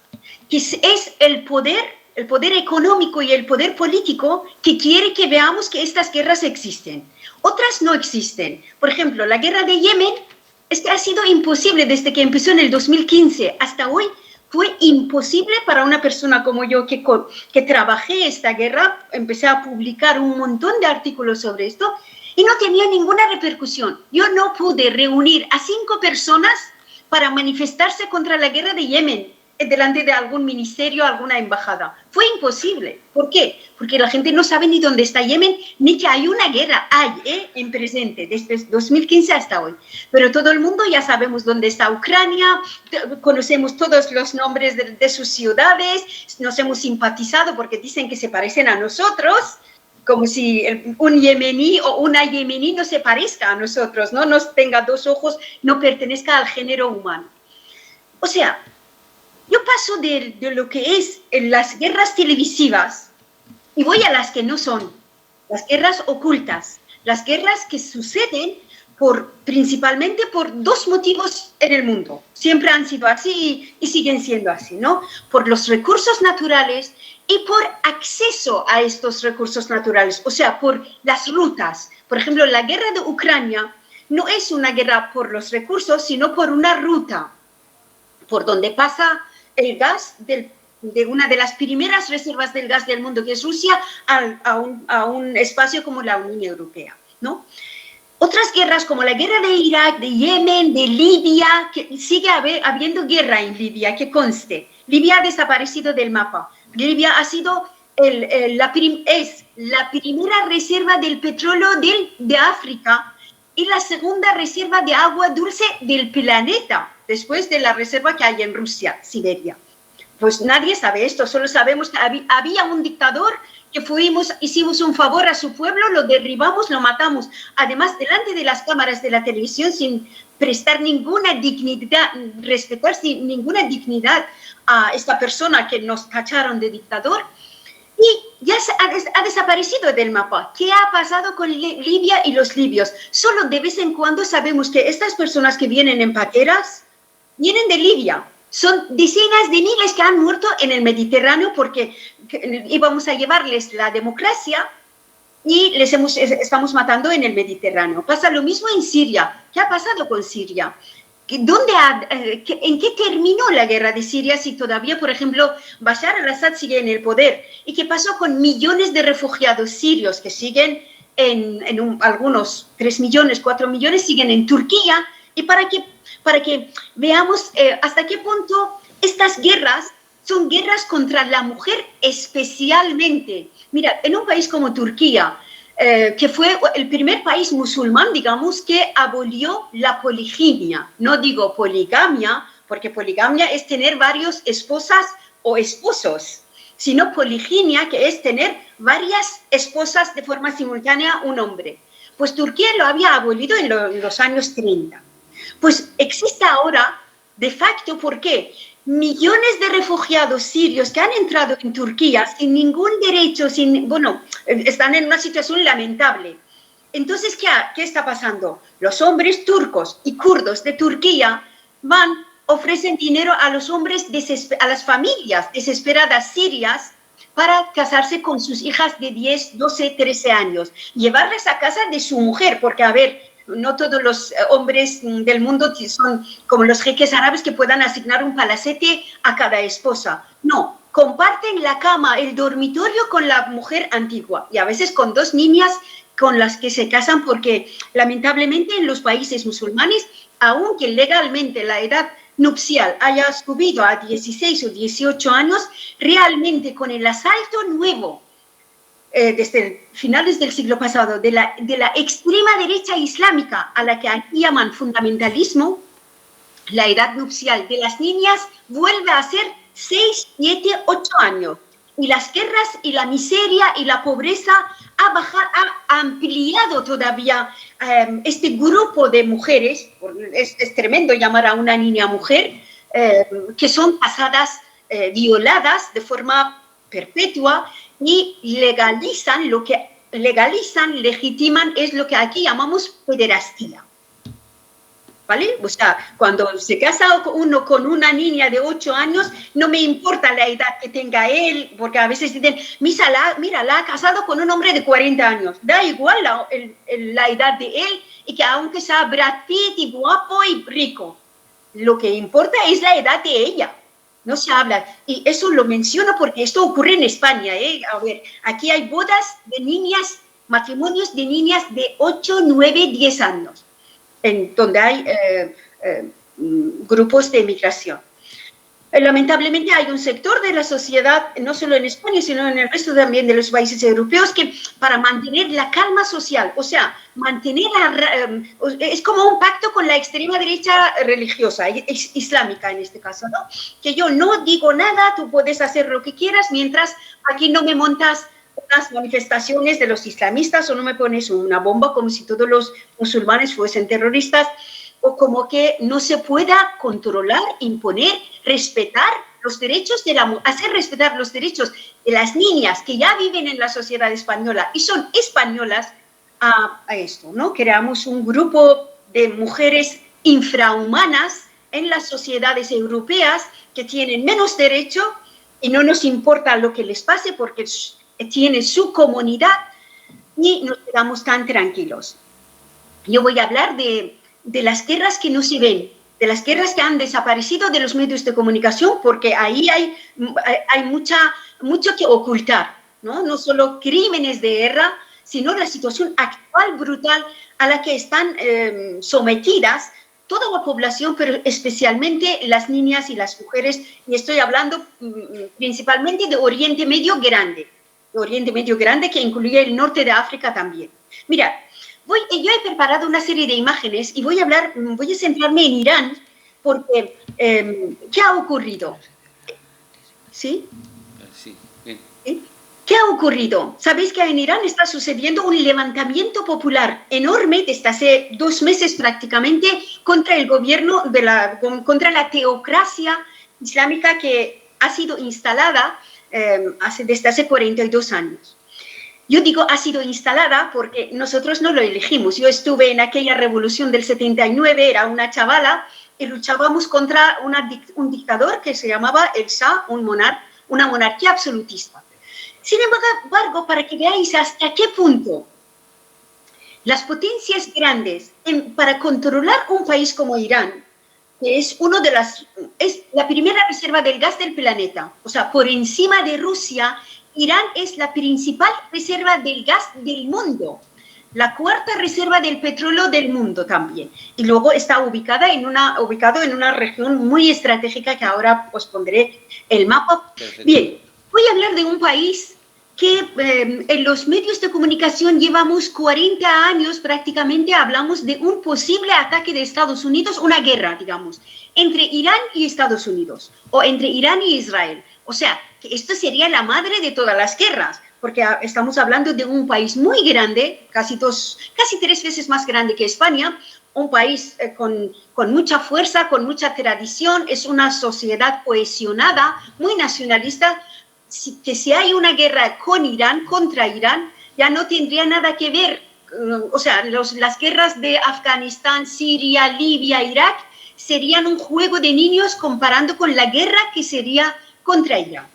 que es el poder económico y el poder político que quiere que veamos que estas guerras existen. Otras no existen. Por ejemplo, la guerra de Yemen es que ha sido imposible desde que empezó en el 2015 hasta hoy. Fue imposible para una persona como yo que trabajé esta guerra, empecé a publicar un montón de artículos sobre esto y no tenía ninguna repercusión. Yo no pude reunir a 5 personas para manifestarse contra la guerra de Yemen delante de algún ministerio, alguna embajada. Fue imposible. ¿Por qué? Porque la gente no sabe ni dónde está Yemen, ni que hay una guerra. Hay, en presente, desde 2015 hasta hoy. Pero todo el mundo ya sabemos dónde está Ucrania, conocemos todos los nombres de sus ciudades, nos hemos simpatizado porque dicen que se parecen a nosotros, como si un yemení o una yemení no se parezca a nosotros, no nos tenga 2 ojos, no pertenezca al género humano. O sea, yo paso de lo que es las guerras televisivas y voy a las que no son, las guerras ocultas, las guerras que suceden principalmente por 2 motivos en el mundo. Siempre han sido así y siguen siendo así, ¿no? Por los recursos naturales y por acceso a estos recursos naturales, o sea, por las rutas. Por ejemplo, la guerra de Ucrania no es una guerra por los recursos, sino por una ruta por donde pasa el gas de una de las primeras reservas del gas del mundo, que es Rusia, a un espacio como la Unión Europea, ¿no? Otras guerras como la guerra de Irak, de Yemen, de Libia, que sigue habiendo guerra en Libia, que conste. Libia ha desaparecido del mapa. Libia ha sido la primera reserva del petróleo de África y la segunda reserva de agua dulce del planeta, después de la reserva que hay en Rusia, Siberia. Pues nadie sabe esto, solo sabemos que había un dictador que hicimos un favor a su pueblo, lo derribamos, lo matamos. Además, delante de las cámaras de la televisión, sin prestar ninguna dignidad, respetar sin ninguna dignidad a esta persona que nos tacharon de dictador. Y ya ha desaparecido del mapa. ¿Qué ha pasado con Libia y los libios? Solo de vez en cuando sabemos que estas personas que vienen en pateras vienen de Libia. Son decenas de miles que han muerto en el Mediterráneo porque íbamos a llevarles la democracia y estamos matando en el Mediterráneo. Pasa lo mismo en Siria. ¿Qué ha pasado con Siria? ¿En qué terminó la guerra de Siria si todavía, por ejemplo, Bashar al-Assad sigue en el poder? ¿Y qué pasó con millones de refugiados sirios que siguen algunos 3 millones, 4 millones siguen en Turquía? Y para que veamos hasta qué punto estas guerras son guerras contra la mujer especialmente. Mira, en un país como Turquía, que fue el primer país musulmán, digamos, que abolió la poligamia. No digo poligamia, porque poligamia es tener varias esposas o esposos, sino poliginia, que es tener varias esposas de forma simultánea un hombre. Pues Turquía lo había abolido en los años 30. Pues existe ahora, de facto, ¿por qué? Millones de refugiados sirios que han entrado en Turquía sin ningún derecho, están en una situación lamentable. Entonces, ¿qué está pasando? Los hombres turcos y kurdos de Turquía ofrecen dinero a los hombres, a las familias desesperadas sirias para casarse con sus hijas de 10, 12, 13 años, llevarles a casa de su mujer, porque, a ver, no todos los hombres del mundo son como los jeques árabes que puedan asignar un palacete a cada esposa. No, comparten la cama, el dormitorio con la mujer antigua y a veces con 2 niñas con las que se casan porque lamentablemente en los países musulmanes, aunque legalmente la edad nupcial haya subido a 16 o 18 años, realmente con el asalto nuevo desde finales del siglo pasado, de la extrema derecha islámica, a la que aquí llaman fundamentalismo, la edad nupcial de las niñas vuelve a ser 6, 7, 8 años. Y las guerras y la miseria y la pobreza ha ampliado todavía este grupo de mujeres, es tremendo llamar a una niña mujer, que son casadas, violadas de forma perpetua, y legitiman, es lo que aquí llamamos pederastía. ¿Vale? O sea, cuando se casa uno con una niña de 8 años, no me importa la edad que tenga él, porque a veces dicen, mira, la ha casado con un hombre de 40 años. Da igual la edad de él y que aunque sea Brad Pitt y guapo y rico, lo que importa es la edad de ella. No se habla, y eso lo menciono porque esto ocurre en España, ¿eh? A ver, aquí hay bodas de niñas, matrimonios de niñas de 8, 9, 10 años, en donde hay grupos de migración. Lamentablemente hay un sector de la sociedad, no solo en España, sino en el resto también de los países europeos, que para mantener la calma social, o sea, mantener es como un pacto con la extrema derecha religiosa, islámica en este caso, ¿no? Que yo no digo nada, tú puedes hacer lo que quieras, mientras aquí no me montas unas manifestaciones de los islamistas o no me pones una bomba como si todos los musulmanes fuesen terroristas, o como que no se pueda controlar, imponer, respetar los derechos hacer respetar los derechos de las niñas que ya viven en la sociedad española y son españolas a esto, ¿no? Creamos un grupo de mujeres infrahumanas en las sociedades europeas que tienen menos derecho y no nos importa lo que les pase porque tienen su comunidad y nos quedamos tan tranquilos. Yo voy a hablar de las guerras que no se ven, de las guerras que han desaparecido de los medios de comunicación, porque ahí hay mucho que ocultar, ¿no? No solo crímenes de guerra, sino la situación actual brutal a la que están sometidas toda la población, pero especialmente las niñas y las mujeres, y estoy hablando principalmente de Oriente Medio Grande, que incluye el norte de África también. Mira, yo he preparado una serie de imágenes y voy a centrarme en Irán, porque ¿qué ha ocurrido? ¿Sí? Sí, bien. ¿Sí? ¿Qué ha ocurrido? Sabéis que en Irán está sucediendo un levantamiento popular enorme desde hace 2 meses prácticamente contra el gobierno, contra la teocracia islámica que ha sido instalada desde hace 42 años. Yo digo ha sido instalada porque nosotros no lo elegimos. Yo estuve en aquella revolución del 79, era una chavala, y luchábamos contra un dictador que se llamaba el Shah, una monarquía absolutista. Sin embargo, para que veáis hasta qué punto las potencias grandes, para controlar un país como Irán, que es la primera reserva del gas del planeta, o sea, por encima de Rusia, Irán es la principal reserva del gas del mundo, la 4ª reserva del petróleo del mundo también. Y luego está ubicado en una región muy estratégica que ahora os pondré el mapa. Perfecto. Bien, voy a hablar de un país que en los medios de comunicación llevamos 40 años prácticamente, hablamos de un posible ataque de Estados Unidos, una guerra, digamos, entre Irán y Estados Unidos, o entre Irán y Israel. O sea, que esto sería la madre de todas las guerras, porque estamos hablando de un país muy grande, casi 3 veces más grande que España, un país con mucha fuerza, con mucha tradición, es una sociedad cohesionada, muy nacionalista, que si hay una guerra con Irán, contra Irán, ya no tendría nada que ver. O sea, las guerras de Afganistán, Siria, Libia, Irak, serían un juego de niños comparando con la guerra que sería contra Irán.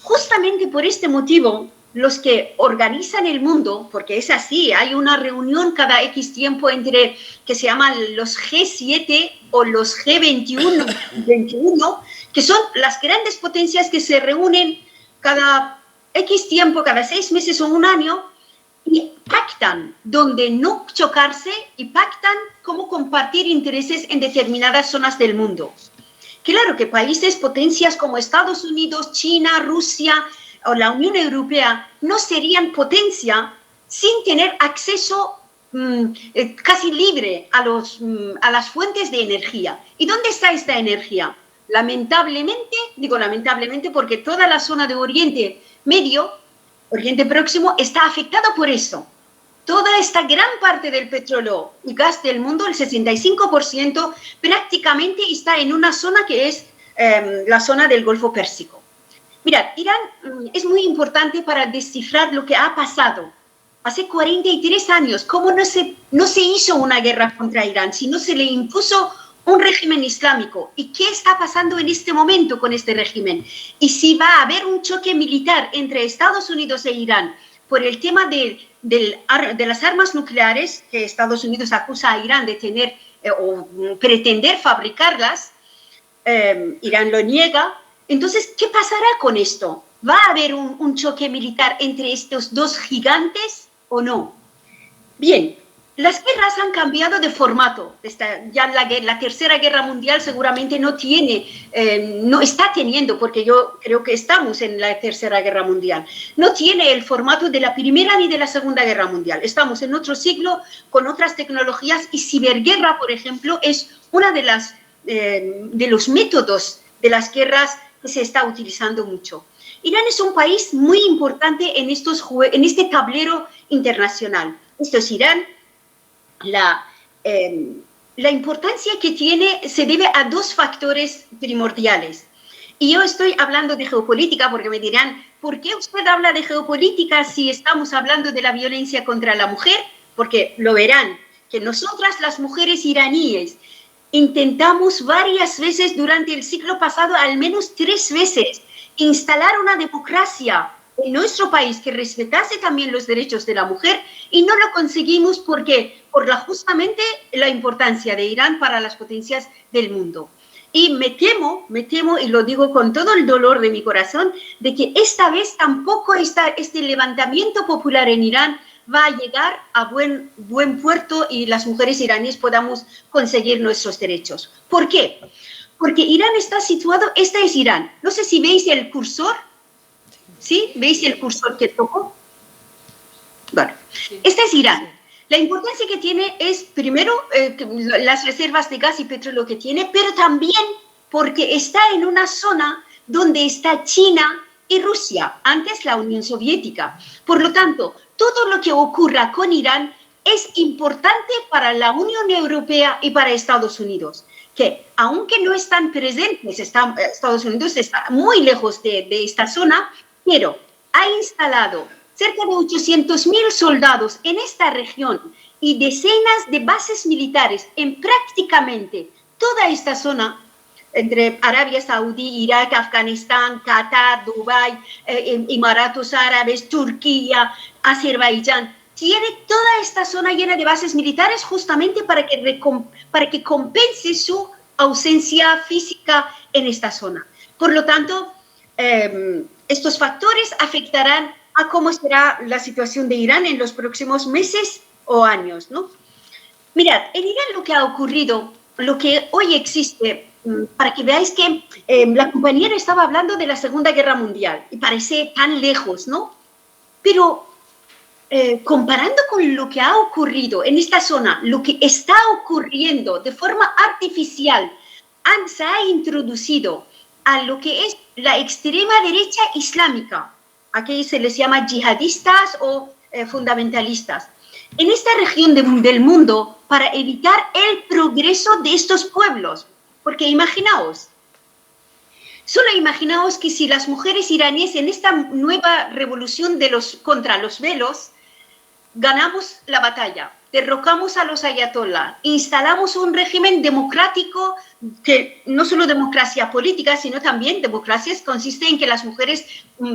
Justamente por este motivo, los que organizan el mundo, porque es así, hay una reunión cada X tiempo que se llaman los G7 o los G21, que son las grandes potencias que se reúnen cada X tiempo, cada 6 meses o un año, y pactan donde no chocarse y pactan cómo compartir intereses en determinadas zonas del mundo. Claro que países, potencias como Estados Unidos, China, Rusia o la Unión Europea no serían potencia sin tener acceso casi libre a las fuentes de energía. ¿Y dónde está esta energía? Lamentablemente, digo lamentablemente porque toda la zona de Oriente Medio, Oriente Próximo, está afectada por eso. Toda esta gran parte del petróleo y gas del mundo, el 65%, prácticamente está en una zona que es la zona del Golfo Pérsico. Mirad, Irán es muy importante para descifrar lo que ha pasado. Hace 43 años, ¿cómo no se hizo una guerra contra Irán, sino se le impuso un régimen islámico? ¿Y qué está pasando en este momento con este régimen? Y si va a haber un choque militar entre Estados Unidos e Irán por el tema de de las armas nucleares que Estados Unidos acusa a Irán de tener o pretender fabricarlas. Irán lo niega. Entonces, ¿qué pasará con esto? ¿Va a haber un choque militar entre estos dos gigantes o no? Bien, las guerras han cambiado de formato. Ya la Tercera Guerra Mundial seguramente no está teniendo, porque yo creo que estamos en la Tercera Guerra Mundial, no tiene el formato de la Primera ni de la Segunda Guerra Mundial. Estamos en otro siglo con otras tecnologías y ciberguerra, por ejemplo, es una de los métodos de las guerras que se está utilizando mucho. Irán es un país muy importante en este tablero internacional. Esto es Irán. La importancia que tiene se debe a dos factores primordiales. Y yo estoy hablando de geopolítica porque me dirán, ¿por qué usted habla de geopolítica si estamos hablando de la violencia contra la mujer? Porque lo verán, que nosotras las mujeres iraníes intentamos varias veces durante el siglo pasado, al menos 3 veces, instalar una democracia en nuestro país que respetase también los derechos de la mujer y no lo conseguimos porque justamente la importancia de Irán para las potencias del mundo. Y me temo, y lo digo con todo el dolor de mi corazón, de que esta vez tampoco este levantamiento popular en Irán va a llegar a buen puerto y las mujeres iraníes podamos conseguir nuestros derechos. ¿Por qué? Porque Irán está situado, esta es Irán. No sé si veis el cursor. ¿Sí? ¿Veis el cursor que toco? Bueno, este es Irán. La importancia que tiene es, primero, las reservas de gas y petróleo que tiene, pero también porque está en una zona donde está China y Rusia, antes la Unión Soviética. Por lo tanto, todo lo que ocurra con Irán es importante para la Unión Europea y para Estados Unidos, que aunque no están presentes, Estados Unidos está muy lejos de esta zona, pero ha instalado cerca de 800.000 soldados en esta región y decenas de bases militares en prácticamente toda esta zona, entre Arabia Saudí, Irak, Afganistán, Qatar, Dubái, Emiratos Árabes, Turquía, Azerbaiyán. Tiene toda esta zona llena de bases militares justamente para que compense su ausencia física en esta zona. Por lo tanto, estos factores afectarán a cómo será la situación de Irán en los próximos meses o años, ¿no? Mirad, en Irán lo que ha ocurrido, lo que hoy existe, para que veáis que la compañera estaba hablando de la Segunda Guerra Mundial y parece tan lejos, ¿no? Pero comparando con lo que ha ocurrido en esta zona, lo que está ocurriendo de forma artificial, se ha introducido a lo que es la extrema derecha islámica. Aquí se les llama yihadistas o fundamentalistas. En esta región del mundo, para evitar el progreso de estos pueblos. Porque solo imaginaos que si las mujeres iraníes en esta nueva revolución contra los velos, ganamos la batalla, derrocamos a los ayatollah, instalamos un régimen democrático, que no solo democracia política, sino también democracia consiste en que las mujeres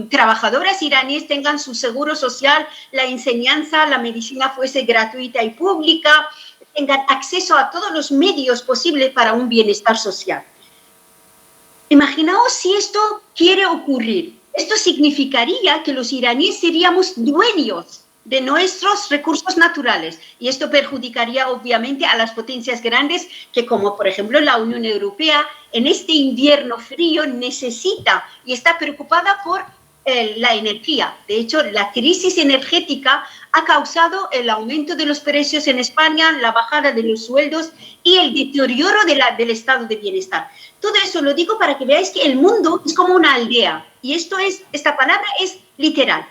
trabajadoras iraníes tengan su seguro social, la enseñanza, la medicina fuese gratuita y pública, tengan acceso a todos los medios posibles para un bienestar social. Imaginaos si esto quiere ocurrir. Esto significaría que los iraníes seríamos dueños de nuestros recursos naturales y esto perjudicaría obviamente a las potencias grandes que, como por ejemplo la Unión Europea, en este invierno frío necesita y está preocupada por la energía. De hecho, la crisis energética ha causado el aumento de los precios en España, la bajada de los sueldos y el deterioro del estado de bienestar. Todo eso lo digo para que veáis que el mundo es como una aldea y esta palabra es literal.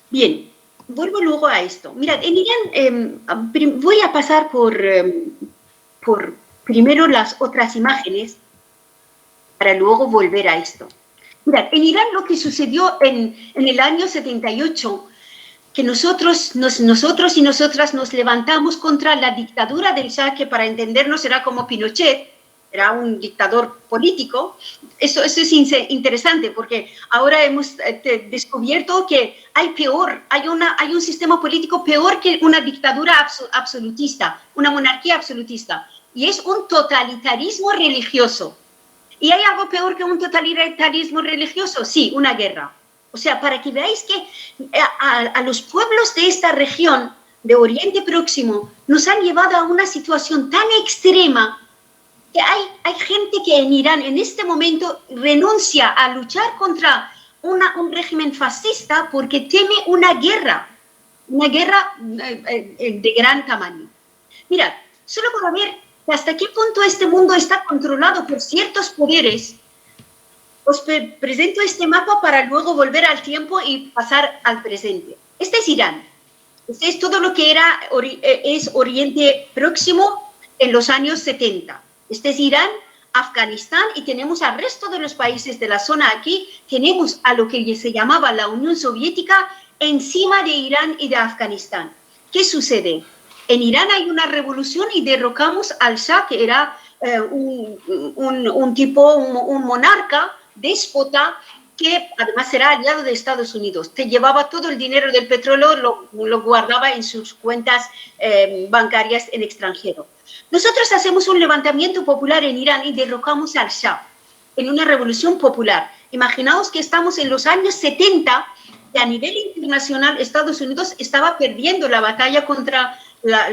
Bien, vuelvo luego a esto. Mirad, en Irán voy a pasar por primero las otras imágenes para luego volver a esto. Mirad, en Irán lo que sucedió en el año 78, que nosotros y nosotras nos levantamos contra la dictadura del Shah, que para entendernos era como Pinochet, era un dictador político. Eso es interesante porque ahora hemos descubierto que hay un sistema político peor que una dictadura absolutista, una monarquía absolutista, y es un totalitarismo religioso. ¿Y hay algo peor que un totalitarismo religioso? Sí, una guerra. O sea, para que veáis que a los pueblos de esta región, de Oriente Próximo, nos han llevado a una situación tan extrema que hay gente que en Irán en este momento renuncia a luchar contra un régimen fascista porque teme una guerra de gran tamaño. Mirad, solo para ver hasta qué punto este mundo está controlado por ciertos poderes, os presento este mapa para luego volver al tiempo y pasar al presente. Este es Irán. Este es todo lo que es Oriente Próximo en los años 70. Este es Irán, Afganistán, y tenemos al resto de los países de la zona aquí. Tenemos a lo que se llamaba la Unión Soviética encima de Irán y de Afganistán. ¿Qué sucede? En Irán hay una revolución y derrocamos al Shah, que era un monarca, déspota, que además era aliado de Estados Unidos. Te llevaba todo el dinero del petróleo, lo guardaba en sus cuentas bancarias en extranjero. Nosotros hacemos un levantamiento popular en Irán y derrocamos al Shah en una revolución popular. Imaginaos que estamos en los años 70 y a nivel internacional Estados Unidos estaba perdiendo la batalla contra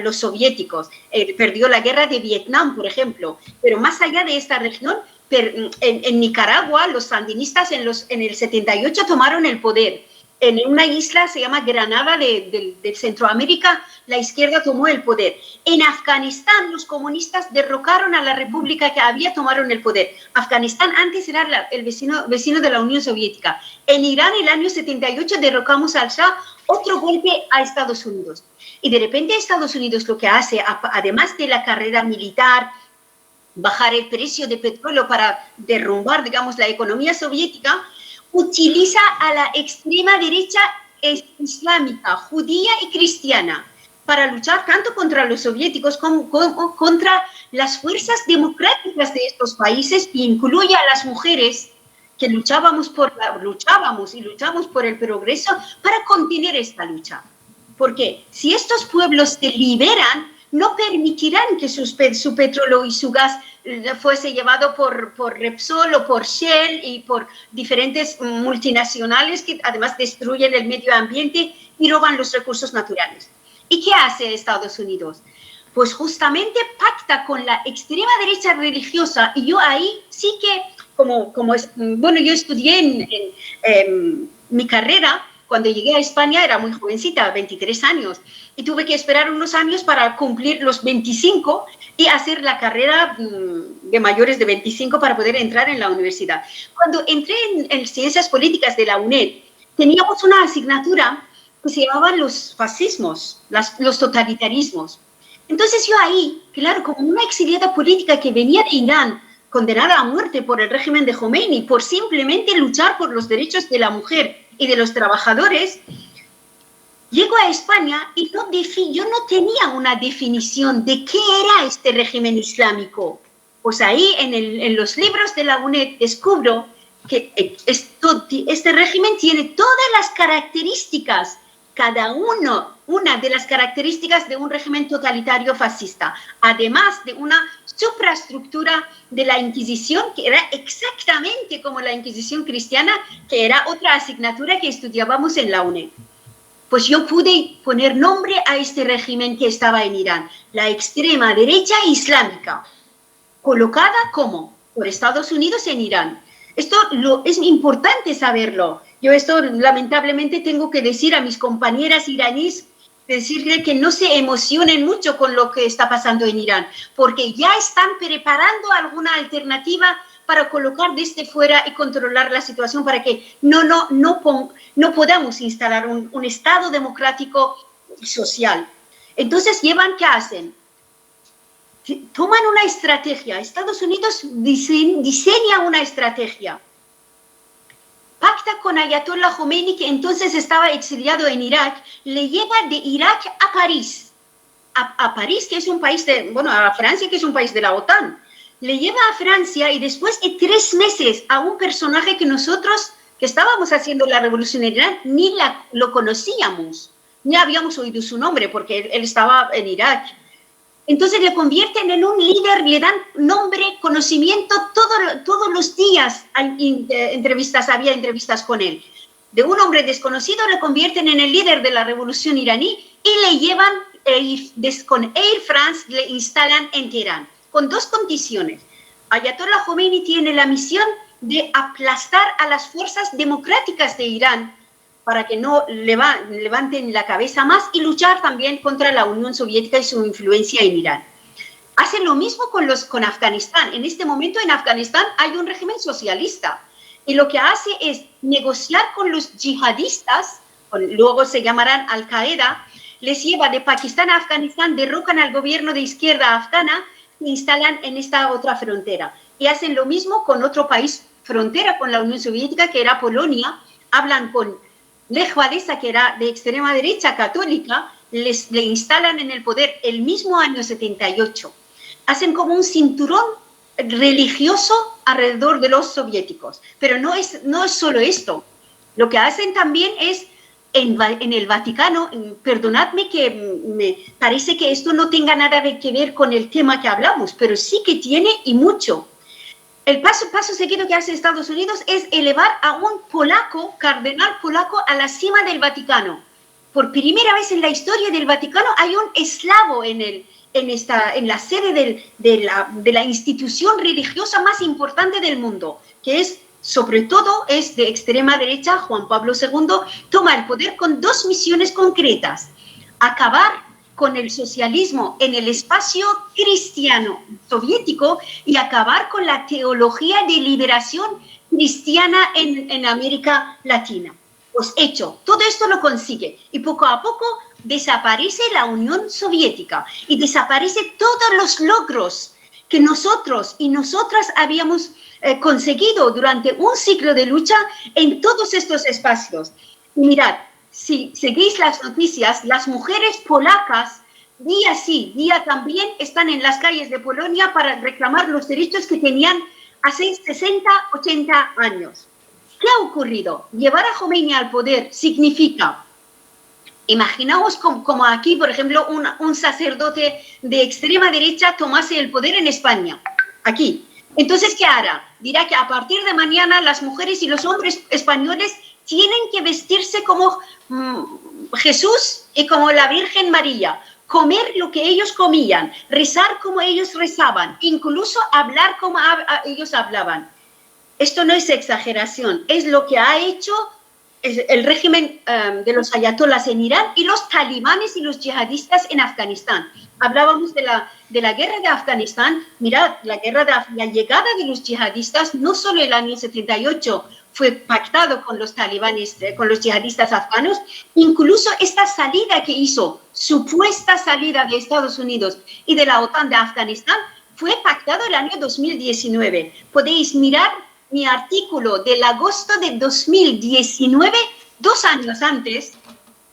los soviéticos. Perdió la guerra de Vietnam, por ejemplo. Pero más allá de esta región, en Nicaragua, los sandinistas en el 78 tomaron el poder. En una isla, se llama Granada de Centroamérica, la izquierda tomó el poder. En Afganistán, los comunistas derrocaron a la república que tomaron el poder. Afganistán antes era el vecino de la Unión Soviética. En Irán, el año 78, derrocamos al Shah, otro golpe a Estados Unidos. Y de repente Estados Unidos lo que hace, además de la carrera militar, bajar el precio de petróleo para derrumbar, digamos, la economía soviética, utiliza a la extrema derecha islámica, judía y cristiana, para luchar tanto contra los soviéticos como contra las fuerzas democráticas de estos países, que incluye a las mujeres que luchamos por el progreso para contener esta lucha. Porque si estos pueblos se liberan, no permitirán que su petróleo y su gas fuese llevado por Repsol o por Shell y por diferentes multinacionales que además destruyen el medio ambiente y roban los recursos naturales. ¿Y qué hace Estados Unidos? Pues justamente pacta con la extrema derecha religiosa, y yo ahí sí que, yo estudié en mi carrera. Cuando llegué a España era muy jovencita, 23 años, y tuve que esperar unos años para cumplir los 25 y hacer la carrera de mayores de 25 para poder entrar en la universidad. Cuando entré en Ciencias Políticas de la UNED, teníamos una asignatura que se llamaba los fascismos, los totalitarismos. Entonces yo ahí, claro, como una exiliada política que venía de Irán, condenada a muerte por el régimen de Khomeini, por simplemente luchar por los derechos de la mujer y de los trabajadores, llego a España y yo no tenía una definición de qué era este régimen islámico. Pues ahí en los libros de la UNED descubro que este régimen tiene todas las características, una de las características de un régimen totalitario fascista, además de una supraestructura de la Inquisición, que era exactamente como la Inquisición cristiana, que era otra asignatura que estudiábamos en la UNED. Pues yo pude poner nombre a este régimen que estaba en Irán, la extrema derecha islámica, colocada como por Estados Unidos en Irán. Esto es importante saberlo. Yo esto lamentablemente tengo que decir a mis compañeras iraníes, decirle que no se emocionen mucho con lo que está pasando en Irán, porque ya están preparando alguna alternativa para colocar desde fuera y controlar la situación para que no podamos instalar un Estado democrático y social. Entonces, ¿qué hacen? Toman una estrategia. Estados Unidos diseña una estrategia. Pacta con Ayatollah Khomeini, que entonces estaba exiliado en Irak, le lleva de Irak a París. A París, que es un país a Francia, que es un país de la OTAN. le lleva a Francia y después de 3 meses a un personaje que nosotros, que estábamos haciendo la revolución en Irán, ni lo conocíamos, ni habíamos oído su nombre porque él estaba en Irak. Entonces le convierten en un líder, le dan nombre, conocimiento, todos los días hay había entrevistas con él. De un hombre desconocido le convierten en el líder de la revolución iraní y le llevan con Air France, le instalan en Teherán, con 2 condiciones. Ayatollah Khomeini tiene la misión de aplastar a las fuerzas democráticas de Irán para que no levanten la cabeza más y luchar también contra la Unión Soviética y su influencia en Irán. Hacen lo mismo con Afganistán. En este momento en Afganistán hay un régimen socialista y lo que hace es negociar con los yihadistas, luego se llamarán Al-Qaeda, les lleva de Pakistán a Afganistán, derrocan al gobierno de izquierda afgana e instalan en esta otra frontera. Y hacen lo mismo con otro país frontera con la Unión Soviética, que era Polonia. Hablan con Lech Walesa, que era de extrema derecha católica, le instalan en el poder el mismo año 78. Hacen como un cinturón religioso alrededor de los soviéticos. Pero no es solo esto. Lo que hacen también es, en el Vaticano, perdonadme que me parece que esto no tenga nada que ver con el tema que hablamos, pero sí que tiene y mucho. El paso seguido que hace Estados Unidos es elevar a un polaco, cardenal polaco, a la cima del Vaticano. Por primera vez en la historia del Vaticano hay un eslavo en la sede de la institución religiosa más importante del mundo, que es, sobre todo, es de extrema derecha. Juan Pablo II toma el poder con 2 misiones concretas: acabar con el socialismo en el espacio cristiano soviético y acabar con la teología de liberación cristiana en América Latina. Pues hecho, todo esto lo consigue y poco a poco desaparece la Unión Soviética y desaparecen todos los logros que nosotros y nosotras habíamos conseguido durante un ciclo de lucha en todos estos espacios. Y mirad, si seguís las noticias, las mujeres polacas día sí, día también están en las calles de Polonia para reclamar los derechos que tenían hace 60, 80 años. ¿Qué ha ocurrido? Llevar a Khomeini al poder significa, imaginaos como aquí, por ejemplo, un sacerdote de extrema derecha tomase el poder en España, aquí. Entonces, ¿qué hará? Dirá que a partir de mañana las mujeres y los hombres españoles tienen que vestirse como Jesús y como la Virgen María, comer lo que ellos comían, rezar como ellos rezaban, incluso hablar como ellos hablaban. Esto no es exageración, es lo que ha hecho el régimen de los ayatolás en Irán y los talibanes y los yihadistas en Afganistán. Hablábamos de la guerra de Afganistán. Mirad, la llegada de los yihadistas, no solo el año 78 fue pactado con los talibanes, con los yihadistas afganos, incluso esta salida que hizo, supuesta salida de Estados Unidos y de la OTAN de Afganistán, fue pactado el año 2019. Podéis mirar mi artículo del agosto de 2019, 2 años antes,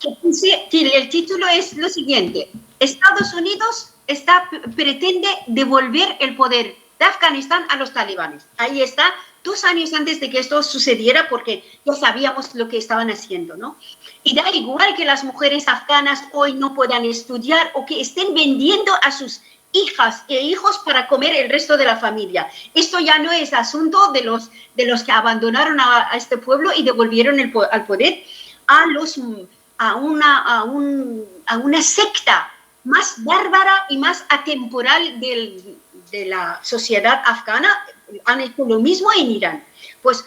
que el título es lo siguiente: Estados Unidos pretende devolver el poder de Afganistán a los talibanes. Ahí está, 2 años antes de que esto sucediera, porque ya sabíamos lo que estaban haciendo, ¿no? Y da igual que las mujeres afganas hoy no puedan estudiar o que estén vendiendo a sus hijas e hijos para comer el resto de la familia. Esto ya no es asunto de los que abandonaron a este pueblo y devolvieron al poder a una secta más bárbara y más atemporal de la sociedad afgana. Han hecho lo mismo en Irán. Pues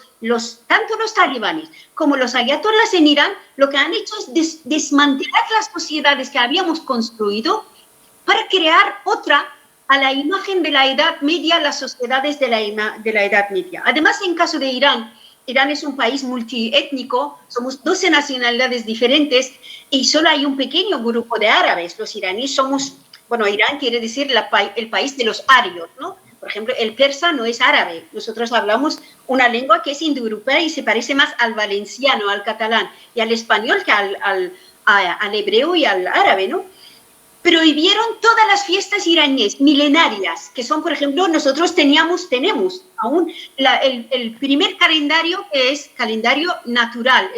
tanto los talibanes como los ayatolás en Irán lo que han hecho es desmantelar las sociedades que habíamos construido para crear otra a la imagen de la Edad Media, las sociedades de la Edad Media. Además, en caso de Irán, Irán es un país multiétnico, somos 12 nacionalidades diferentes y solo hay un pequeño grupo de árabes. Los iraníes somos, Irán quiere decir el país de los arios, ¿no? Por ejemplo, el persa no es árabe. Nosotros hablamos una lengua que es indoeuropea y se parece más al valenciano, al catalán y al español que al hebreo y al árabe, ¿no? prohibieron todas las fiestas iraníes milenarias, que son, por ejemplo, nosotros tenemos aún el primer calendario, que es calendario natural,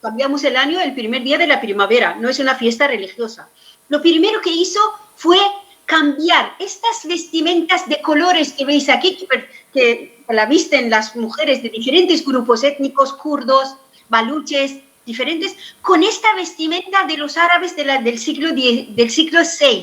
cambiamos el año el primer día de la primavera, no es una fiesta religiosa. Lo primero que hizo fue cambiar estas vestimentas de colores que veis aquí, que la visten las mujeres de diferentes grupos étnicos, kurdos, baluches, diferentes, con esta vestimenta de los árabes del siglo VI,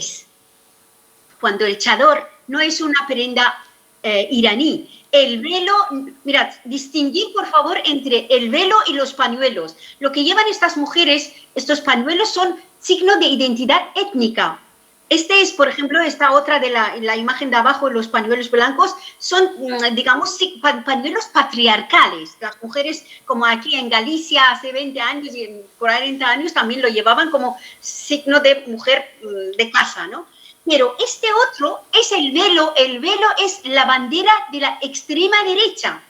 cuando el chador no es una prenda iraní. El velo, mirad, distinguir por favor entre el velo y los pañuelos. Lo que llevan estas mujeres, estos pañuelos, son signo de identidad étnica. Este es, por ejemplo, esta otra de la imagen de abajo, los pañuelos blancos, son, digamos, pañuelos patriarcales. Las mujeres, como aquí en Galicia hace 20 años y en 40 años, también lo llevaban como signo de mujer de casa, ¿no? Pero este otro es el velo es la bandera de la extrema derecha.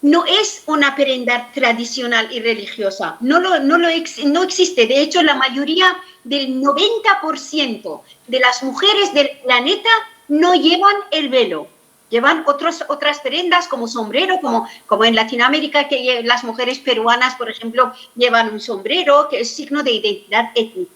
No es una prenda tradicional y religiosa, no existe. De hecho, la mayoría del 90% de las mujeres del planeta no llevan el velo. Llevan otras prendas como sombrero, como en Latinoamérica, que las mujeres peruanas, por ejemplo, llevan un sombrero, que es signo de identidad étnica.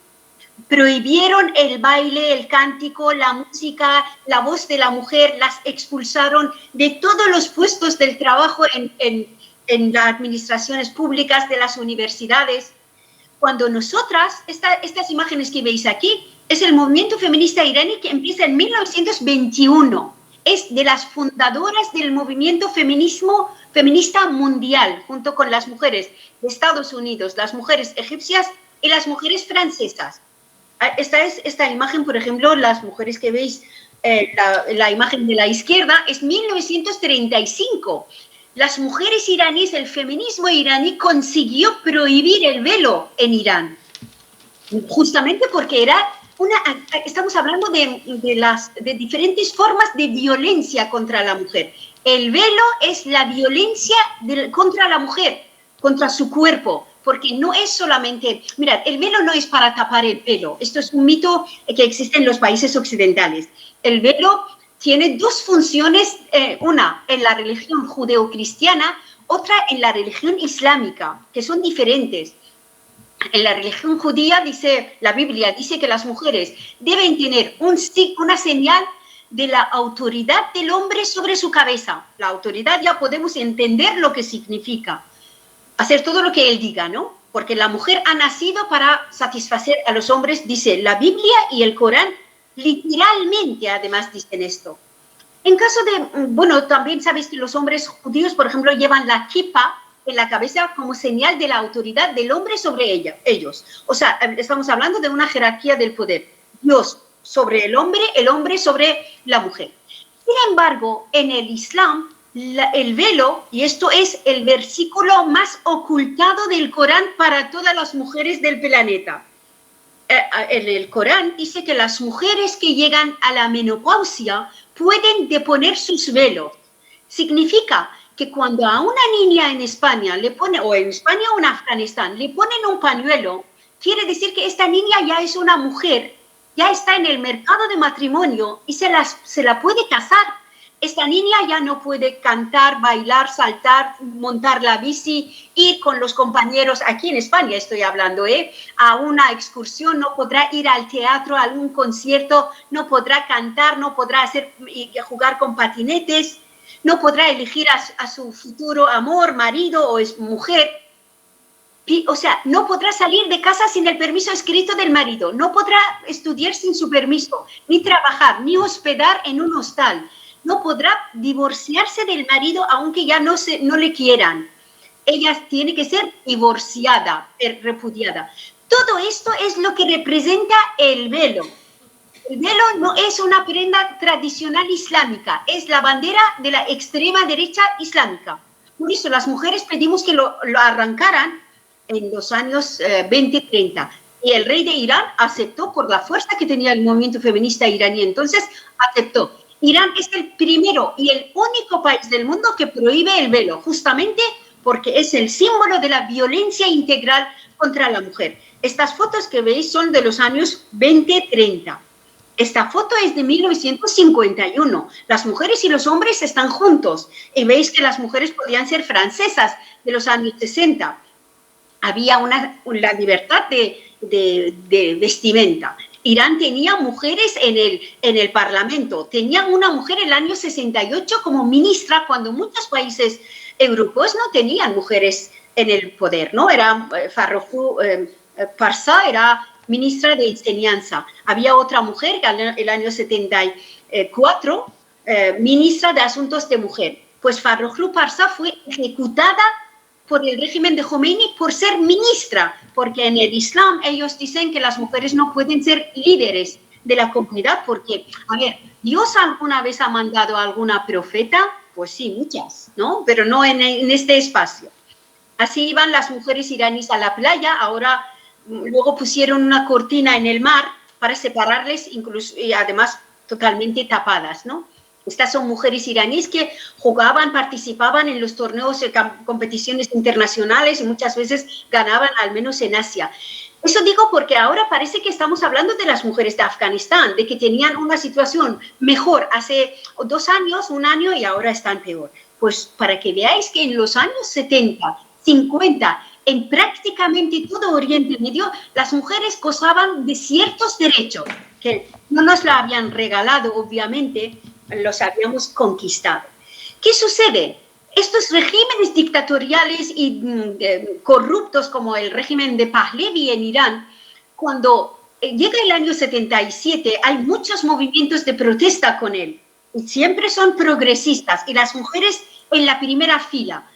Prohibieron el baile, el cántico, la música, la voz de la mujer, las expulsaron de todos los puestos del trabajo en las administraciones públicas de las universidades. Cuando nosotras, estas imágenes que veis aquí, es el movimiento feminista iraní que empieza en 1921. Es de las fundadoras del movimiento feminista mundial, junto con las mujeres de Estados Unidos, las mujeres egipcias y las mujeres francesas. Esta imagen, por ejemplo, las mujeres que veis, la imagen de la izquierda, es 1935. Las mujeres iraníes, el feminismo iraní consiguió prohibir el velo en Irán, justamente porque estamos hablando de diferentes formas de violencia contra la mujer. El velo es la violencia contra la mujer, contra su cuerpo, porque no es solamente, mirad, el velo no es para tapar el pelo, esto es un mito que existe en los países occidentales. El velo tiene dos funciones, una en la religión judeocristiana, otra en la religión islámica, que son diferentes. En la religión judía la Biblia dice que las mujeres deben tener una señal de la autoridad del hombre sobre su cabeza. La autoridad ya podemos entender lo que significa. Hacer todo lo que él diga, ¿no? Porque la mujer ha nacido para satisfacer a los hombres, dice la Biblia y el Corán, literalmente además dicen esto. En caso también sabéis que los hombres judíos, por ejemplo, llevan la kippah en la cabeza como señal de la autoridad del hombre sobre ellos. O sea, estamos hablando de una jerarquía del poder. Dios sobre el hombre sobre la mujer. Sin embargo, en el Islam, el velo, y esto es el versículo más ocultado del Corán para todas las mujeres del planeta. En el Corán dice que las mujeres que llegan a la menopausia pueden deponer sus velos. Significa que cuando a una niña en España o en España o en Afganistán, le ponen un pañuelo, quiere decir que esta niña ya es una mujer, ya está en el mercado de matrimonio y se la puede casar. Esta niña ya no puede cantar, bailar, saltar, montar la bici, ir con los compañeros, aquí en España estoy hablando, a una excursión, no podrá ir al teatro, a algún concierto, no podrá cantar, no podrá jugar con patinetes, no podrá elegir a su futuro amor, marido o mujer. O sea, no podrá salir de casa sin el permiso escrito del marido, no podrá estudiar sin su permiso, ni trabajar, ni hospedar en un hostal. No podrá divorciarse del marido aunque ya no le quieran. Ella tiene que ser divorciada, repudiada. Todo esto es lo que representa el velo. El velo no es una prenda tradicional islámica, es la bandera de la extrema derecha islámica. Por eso las mujeres pedimos que lo arrancaran en los años 20-30. Y el rey de Irán aceptó por la fuerza que tenía el movimiento feminista iraní. Entonces aceptó. Irán es el primero y el único país del mundo que prohíbe el velo, justamente porque es el símbolo de la violencia integral contra la mujer. Estas fotos que veis son de los años 20-30. Esta foto es de 1951. Las mujeres y los hombres están juntos. Y veis que las mujeres podían ser francesas de los años 60. Había la libertad de vestimenta. Irán tenía mujeres en el Parlamento. Tenían una mujer en el año 68 como ministra, cuando muchos países europeos no tenían mujeres en el poder, ¿no? Era Farrokhzad Parsa, era ministra de Enseñanza. Había otra mujer, el año 74, ministra de Asuntos de Mujer. Pues Farrokhzad Parsa fue ejecutada por el régimen de Khomeini por ser ministra, porque en el Islam ellos dicen que las mujeres no pueden ser líderes de la comunidad, porque, a ver, ¿Dios alguna vez ha mandado a alguna profeta? Pues sí, muchas, ¿no? Pero no en este espacio. Así iban las mujeres iraníes a la playa, ahora luego pusieron una cortina en el mar para separarles, incluso, y además totalmente tapadas, ¿no? Estas son mujeres iraníes que jugaban, participaban en los torneos, competiciones internacionales y muchas veces ganaban, al menos en Asia. Eso digo porque ahora parece que estamos hablando de las mujeres de Afganistán, de que tenían una situación mejor hace 2 años, 1 año y ahora están peor. Pues para que veáis que en los años 70, 50, en prácticamente todo Oriente Medio, las mujeres gozaban de ciertos derechos que no nos lo habían regalado, obviamente, los habíamos conquistado. ¿Qué sucede? Estos regímenes dictatoriales y corruptos como el régimen de Pahlavi en Irán, cuando llega el año 77, hay muchos movimientos de protesta con él. Y siempre son progresistas y las mujeres en la primera fila.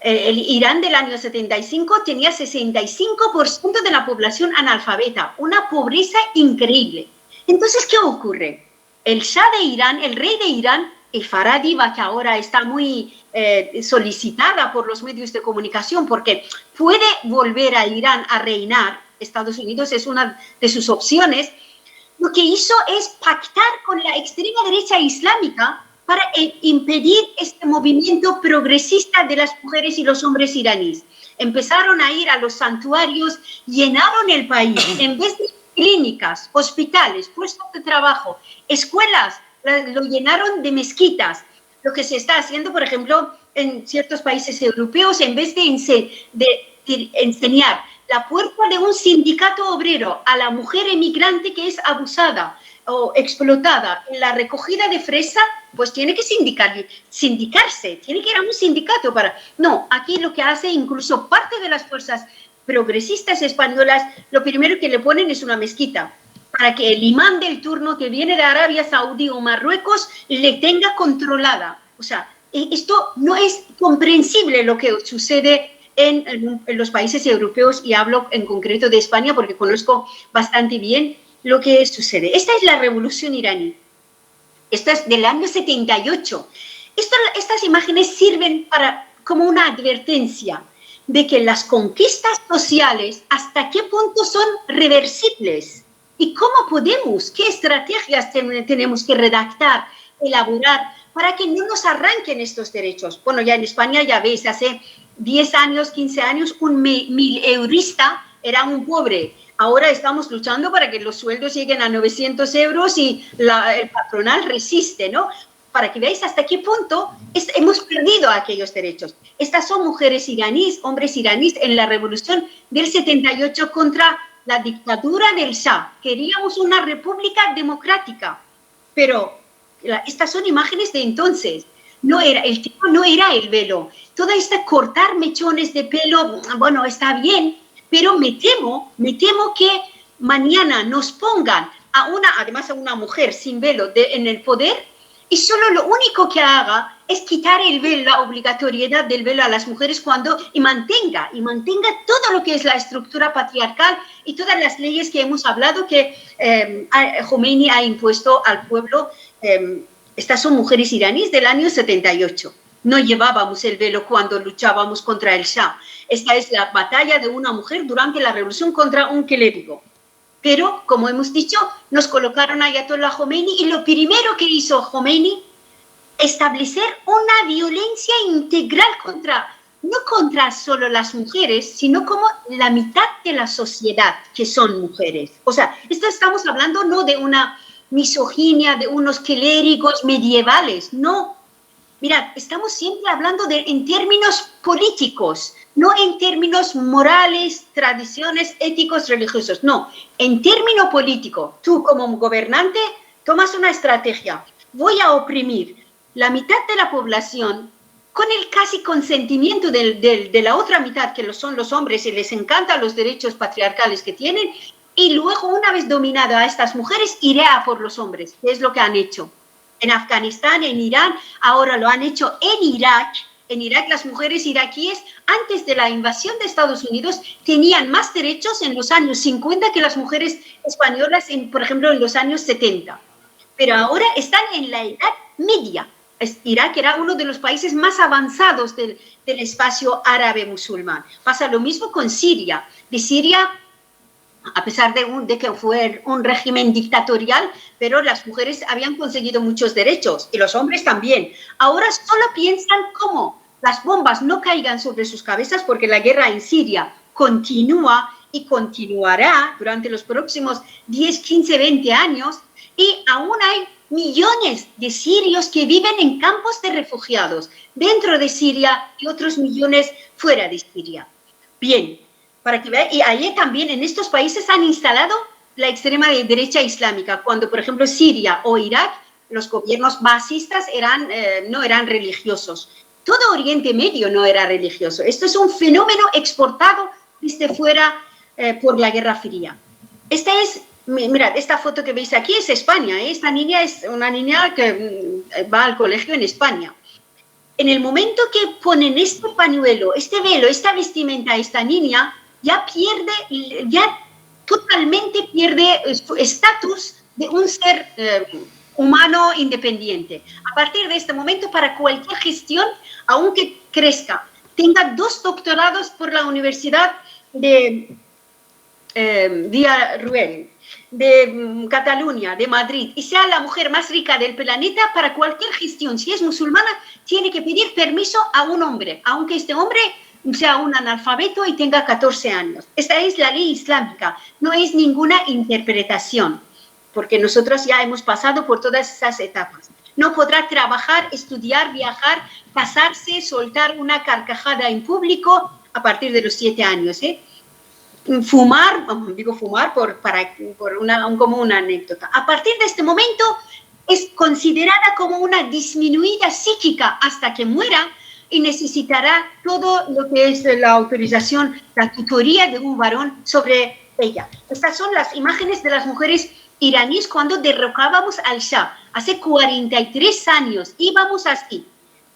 El Irán del año 75 tenía 65% de la población analfabeta, una pobreza increíble. Entonces, ¿qué ocurre? El Shah de Irán, el rey de Irán, Faradeva, que ahora está muy solicitada por los medios de comunicación porque puede volver a Irán a reinar, Estados Unidos es una de sus opciones, lo que hizo es pactar con la extrema derecha islámica para impedir este movimiento progresista de las mujeres y los hombres iraníes. Empezaron a ir a los santuarios, llenaron el país, en vez de clínicas, hospitales, puestos de trabajo, escuelas, lo llenaron de mezquitas. Lo que se está haciendo, por ejemplo, en ciertos países europeos, en vez de enseñar la puerta de un sindicato obrero a la mujer emigrante que es abusada o explotada en la recogida de fresa, pues tiene que sindicarse, tiene que ir a un sindicato para... No, aquí lo que hace incluso parte de las fuerzas progresistas españolas, lo primero que le ponen es una mezquita, para que el imán del turno que viene de Arabia Saudí o Marruecos le tenga controlada. O sea, esto no es comprensible lo que sucede en los países europeos, y hablo en concreto de España porque conozco bastante bien lo que sucede. Esta es la revolución iraní. Esto es del año 78. Estas imágenes sirven como una advertencia de que las conquistas sociales, hasta qué punto son reversibles y cómo podemos, qué estrategias tenemos que redactar, elaborar para que no nos arranquen estos derechos. Bueno, ya en España ya veis, hace 10 años, 15 años, un mileurista era un pobre. Ahora estamos luchando para que los sueldos lleguen a 900 euros y el patronal resiste, ¿no? Para que veáis hasta qué punto hemos perdido aquellos derechos. Estas son mujeres iraníes, hombres iraníes en la revolución del 78 contra la dictadura del Shah. Queríamos una república democrática, pero estas son imágenes de entonces. El tema no era el velo. Toda esta cortar mechones de pelo, bueno, está bien, pero me temo que mañana nos pongan además a una mujer sin velo en el poder, y solo lo único que haga es quitar el velo, la obligatoriedad del velo a las mujeres y mantenga todo lo que es la estructura patriarcal y todas las leyes que hemos hablado que Khomeini ha impuesto al pueblo. Estas son mujeres iraníes del año 78. No llevábamos el velo cuando luchábamos contra el Shah. Esta es la batalla de una mujer durante la revolución contra un clérigo. Pero, como hemos dicho, nos colocaron a Ayatollah Khomeini y lo primero que hizo Khomeini, establecer una violencia integral contra no contra solo las mujeres, sino como la mitad de la sociedad que son mujeres. O sea, esto estamos hablando no de una misoginia, de unos clérigos medievales, no. Mirad, estamos siempre hablando en términos políticos, no en términos morales, tradiciones, éticos, religiosos, no, en término político. Tú como gobernante tomas una estrategia, voy a oprimir la mitad de la población con el casi consentimiento de la otra mitad, que son los hombres, y les encantan los derechos patriarcales que tienen, y luego, una vez dominada a estas mujeres, iré a por los hombres, que es lo que han hecho. En Afganistán, en Irán, ahora lo han hecho en Irak. En Irak las mujeres iraquíes, antes de la invasión de Estados Unidos, tenían más derechos en los años 50 que las mujeres españolas, por ejemplo, en los años 70. Pero ahora están en la edad media. Irak era uno de los países más avanzados del espacio árabe musulmán. Pasa lo mismo con Siria. De Siria, a pesar de que fue un régimen dictatorial, pero las mujeres habían conseguido muchos derechos y los hombres también. Ahora solo piensan cómo las bombas no caigan sobre sus cabezas, porque la guerra en Siria continúa y continuará durante los próximos 10, 15, 20 años, y aún hay millones de sirios que viven en campos de refugiados dentro de Siria y otros millones fuera de Siria. Bien, para que vean, y ahí también en estos países han instalado la extrema derecha islámica, cuando por ejemplo Siria o Irak, los gobiernos basistas no eran religiosos. Todo Oriente Medio no era religioso. Esto es un fenómeno exportado desde fuera por la Guerra Fría. Mirad, esta foto que veis aquí es España, ¿eh? Esta niña es una niña que va al colegio en España. En el momento que ponen este pañuelo, este velo, esta vestimenta a esta niña, ya totalmente pierde su estatus de un ser humano independiente. A partir de este momento, para cualquier gestión, aunque crezca, tenga 2 doctorados por la Universidad de Villarruel, de Cataluña, de Madrid, y sea la mujer más rica del planeta, para cualquier gestión, si es musulmana, tiene que pedir permiso a un hombre, aunque este hombre sea un analfabeto y tenga 14 años. Esta es la ley islámica, no es ninguna interpretación, porque nosotros ya hemos pasado por todas esas etapas. No podrá trabajar, estudiar, viajar, casarse, soltar una carcajada en público a partir de los 7 años, ¿eh? Fumar, digo fumar como una anécdota. A partir de este momento es considerada como una disminuida psíquica hasta que muera, y necesitará todo lo que es la autorización, la tutoría de un varón sobre ella. Estas son las imágenes de las mujeres iraníes cuando derrocábamos al Shah. Hace 43 años íbamos así.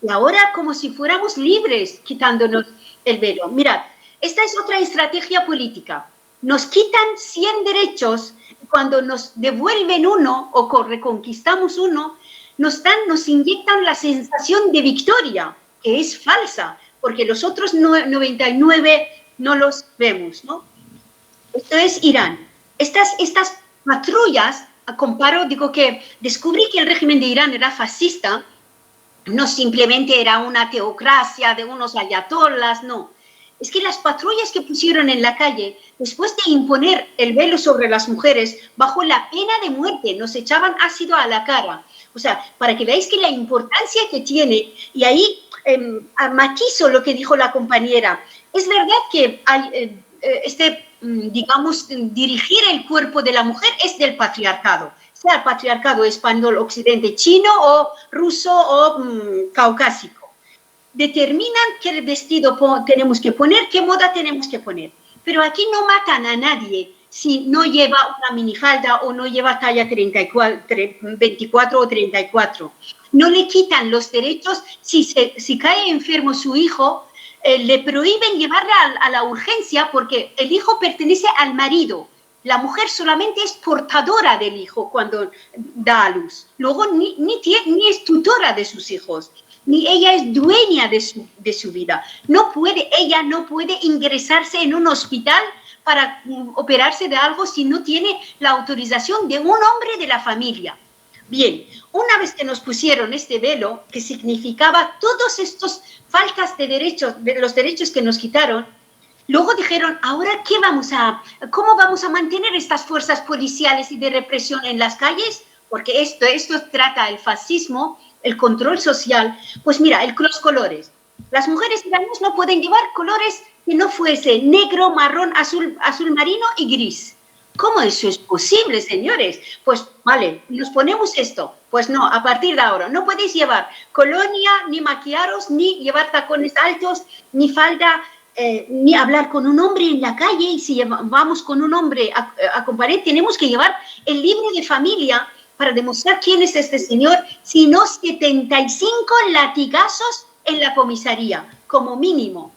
Y ahora como si fuéramos libres, quitándonos el velo. Mirad, esta es otra estrategia política. Nos quitan 100 derechos, cuando nos devuelven uno o reconquistamos uno, nos inyectan la sensación de victoria, que es falsa, porque los otros 99 no los vemos, ¿no? Esto es Irán. Estas patrullas, digo que descubrí que el régimen de Irán era fascista, no simplemente era una teocracia de unos ayatolás, no. Es que las patrullas que pusieron en la calle, después de imponer el velo sobre las mujeres, bajo la pena de muerte, nos echaban ácido a la cara. O sea, para que veáis que la importancia que tiene, y ahí matizo lo que dijo la compañera. Es verdad que hay, digamos, dirigir el cuerpo de la mujer es del patriarcado, sea el patriarcado español, occidente, chino o ruso o caucásico. Determinan qué vestido tenemos que poner, qué moda tenemos que poner. Pero aquí no matan a nadie si no lleva una minifalda o no lleva talla 24 o 34. No le quitan los derechos. Si cae enfermo su hijo, le prohíben llevarle a la urgencia, porque el hijo pertenece al marido. La mujer solamente es portadora del hijo cuando da a luz. Luego ni es tutora de sus hijos, ni ella es dueña de su vida. Ella no puede ingresarse en un hospital para operarse de algo si no tiene la autorización de un hombre de la familia. Bien, una vez que nos pusieron este velo, que significaba todos estos faltas de derechos, de los derechos que nos quitaron, luego dijeron, ¿ahora cómo vamos a mantener estas fuerzas policiales y de represión en las calles? Porque esto trata el fascismo, el control social. Pues mira, los colores. Las mujeres iraníes no pueden llevar colores que no fuese negro, marrón, azul marino y gris. ¿Cómo eso es posible, señores? Pues vale, nos ponemos esto. Pues no, a partir de ahora no podéis llevar colonia, ni maquillaros, ni llevar tacones altos, ni falda, ni hablar con un hombre en la calle. Y si vamos con un hombre a comparar, tenemos que llevar el libro de familia para demostrar quién es este señor, sino 75 latigazos en la comisaría, como mínimo.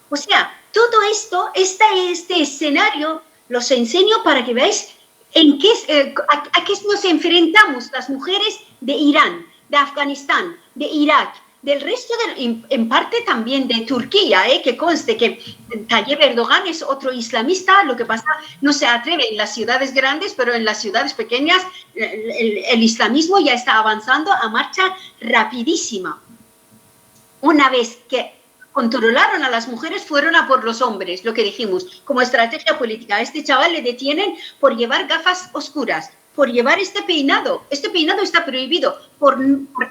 O sea, todo esto, este escenario, los enseño para que veáis a qué nos enfrentamos las mujeres de Irán, de Afganistán, de Irak, del resto, en parte también de Turquía, que conste que Tayyip Erdogan es otro islamista, lo que pasa, no se atreve en las ciudades grandes, pero en las ciudades pequeñas el islamismo ya está avanzando a marcha rapidísima. Una vez que controlaron a las mujeres, fueron a por los hombres, lo que dijimos, como estrategia política. A este chaval le detienen por llevar gafas oscuras, por llevar este peinado está prohibido, por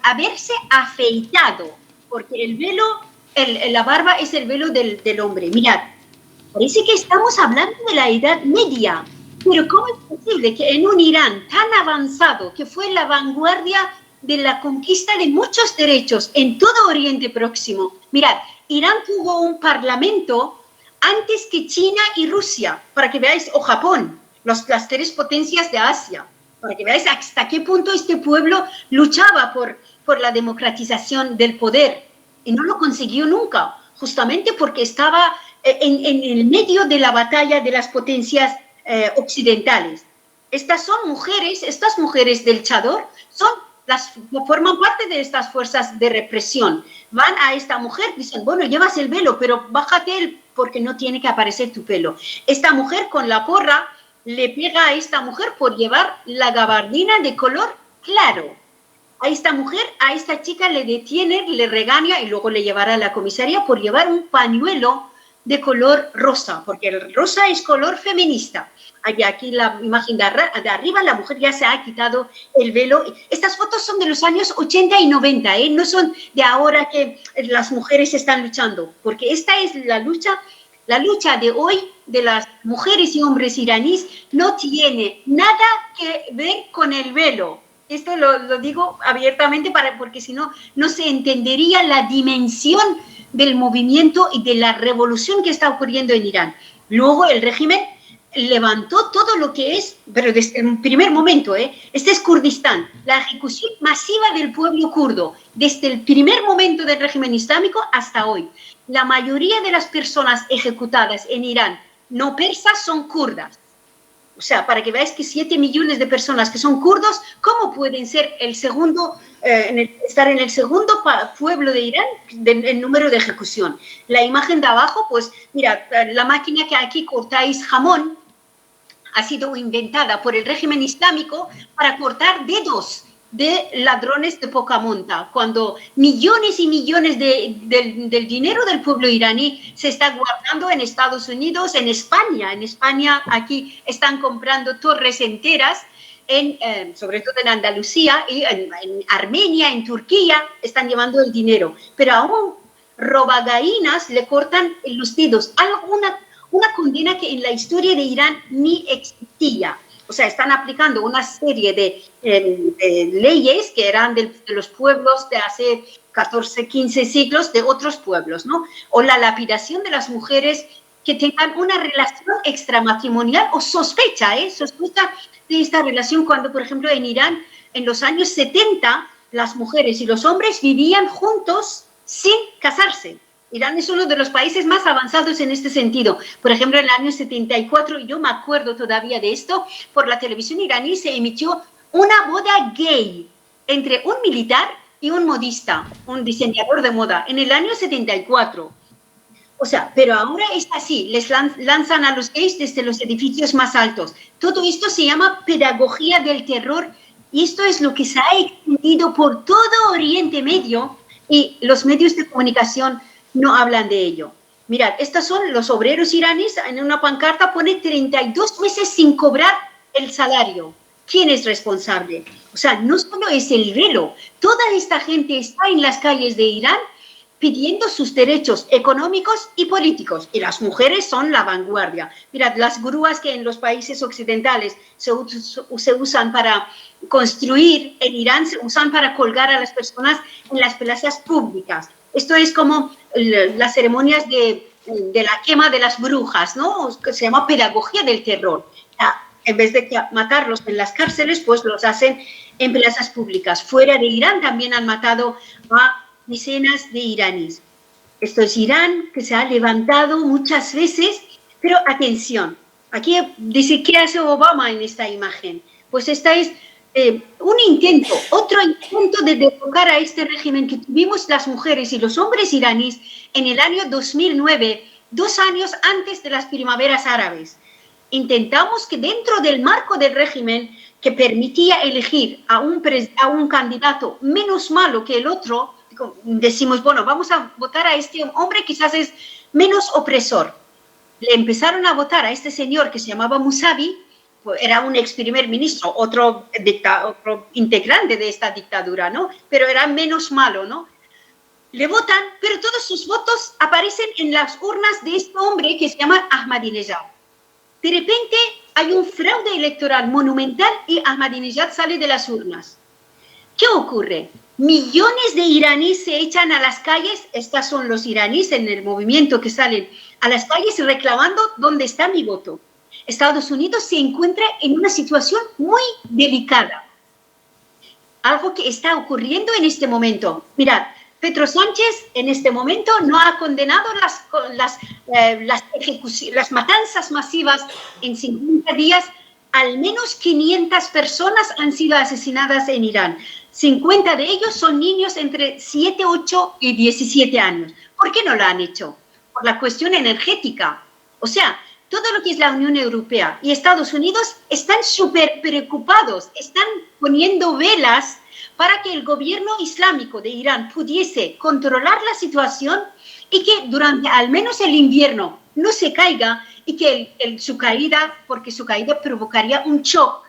haberse afeitado, porque el velo, la barba es el velo del hombre. Mirad, parece que estamos hablando de la Edad Media, pero ¿cómo es posible que en un Irán tan avanzado, que fue la vanguardia de la conquista de muchos derechos en todo Oriente Próximo? Mirad, Irán tuvo un parlamento antes que China y Rusia, para que veáis, o Japón, las tres potencias de Asia, para que veáis hasta qué punto este pueblo luchaba por la democratización del poder, y no lo consiguió nunca, justamente porque estaba en el medio de la batalla de las potencias occidentales. Estas mujeres del Chador forman parte de estas fuerzas de represión. Van a esta mujer, dicen, bueno, llevas el velo, pero bájate porque no tiene que aparecer tu pelo. Esta mujer con la porra le pega a esta mujer por llevar la gabardina de color claro. A esta mujer, a esta chica le detiene, le regaña y luego le llevará a la comisaría por llevar un pañuelo de color rosa, porque el rosa es color feminista. Aquí la imagen de arriba, la mujer ya se ha quitado el velo. Estas fotos son de los años 80 y 90, no son de ahora que las mujeres están luchando, porque esta es la lucha de hoy de las mujeres y hombres iraníes no tiene nada que ver con el velo. Esto lo digo abiertamente porque si no, no se entendería la dimensión del movimiento y de la revolución que está ocurriendo en Irán. Luego el régimen levantó todo lo que es, pero desde el primer momento, este es Kurdistán, la ejecución masiva del pueblo kurdo, desde el primer momento del régimen islámico hasta hoy. La mayoría de las personas ejecutadas en Irán no persas son kurdas. O sea, para que veáis que 7 millones de personas que son kurdos, ¿cómo pueden ser estar en el segundo pueblo de Irán en número de ejecución? La imagen de abajo, pues mira, la máquina que aquí cortáis jamón ha sido inventada por el régimen islámico para cortar dedos de ladrones de poca monta, cuando millones y millones del dinero del pueblo iraní se está guardando en Estados Unidos, en España. En España aquí están comprando torres enteras, sobre todo en Andalucía, y en Armenia, en Turquía, están llevando el dinero. Pero a un robagainas le cortan los dedos. Una condena que en la historia de Irán ni existía. O sea, están aplicando una serie de leyes que eran de los pueblos de hace 14, 15 siglos, de otros pueblos, ¿no? O la lapidación de las mujeres que tengan una relación extramatrimonial o sospecha de esta relación, cuando, por ejemplo, en Irán, en los años 70, las mujeres y los hombres vivían juntos sin casarse. Irán es uno de los países más avanzados en este sentido. Por ejemplo, en el año 74, yo me acuerdo todavía de esto, por la televisión iraní se emitió una boda gay entre un militar y un modista, un diseñador de moda, en el año 74. O sea, pero ahora es así, les lanzan a los gays desde los edificios más altos. Todo esto se llama pedagogía del terror Y esto es lo que se ha extendido por todo Oriente Medio y los medios de comunicación no hablan de ello. Mirad, estos son los obreros iraníes, en una pancarta pone 32 meses sin cobrar el salario. ¿Quién es responsable? O sea, no solo es el velo, toda esta gente está en las calles de Irán pidiendo sus derechos económicos y políticos. Y las mujeres son la vanguardia. Mirad, las grúas que en los países occidentales se usan para construir, en Irán se usan para colgar a las personas en las plazas públicas. Esto es como las ceremonias de la quema de las brujas, ¿no? Que se llama pedagogía del terror. En vez de matarlos en las cárceles, pues los hacen en plazas públicas. Fuera de Irán también han matado a decenas de iraníes. Esto es Irán, que se ha levantado muchas veces, pero atención, aquí dice, ¿qué hace Obama en esta imagen? Pues esta es un intento, otro intento de derrocar a este régimen que tuvimos las mujeres y los hombres iraníes en el año 2009, 2 años antes de las primaveras árabes. Intentamos que dentro del marco del régimen que permitía elegir a un candidato menos malo que el otro, decimos, bueno, vamos a votar a este hombre, quizás es menos opresor. Le empezaron a votar a este señor que se llamaba Musavi, era un ex primer ministro, otro integrante de esta dictadura, ¿no? Pero era menos malo, ¿no? Le votan, pero todos sus votos aparecen en las urnas de este hombre que se llama Ahmadinejad. De repente hay un fraude electoral monumental y Ahmadinejad sale de las urnas. ¿Qué ocurre? Millones de iraníes se echan a las calles, estos son los iraníes en el movimiento que salen a las calles reclamando dónde está mi voto. Estados Unidos se encuentra en una situación muy delicada. Algo que está ocurriendo en este momento. Mirad, Pedro Sánchez en este momento no ha condenado las matanzas masivas en 50 días. Al menos 500 personas han sido asesinadas en Irán. 50 de ellos son niños entre 7, 8 y 17 años. ¿Por qué no lo han hecho? Por la cuestión energética. O sea, todo lo que es la Unión Europea y Estados Unidos están súper preocupados, están poniendo velas para que el gobierno islámico de Irán pudiese controlar la situación y que durante al menos el invierno no se caiga y que su caída, porque su caída provocaría un shock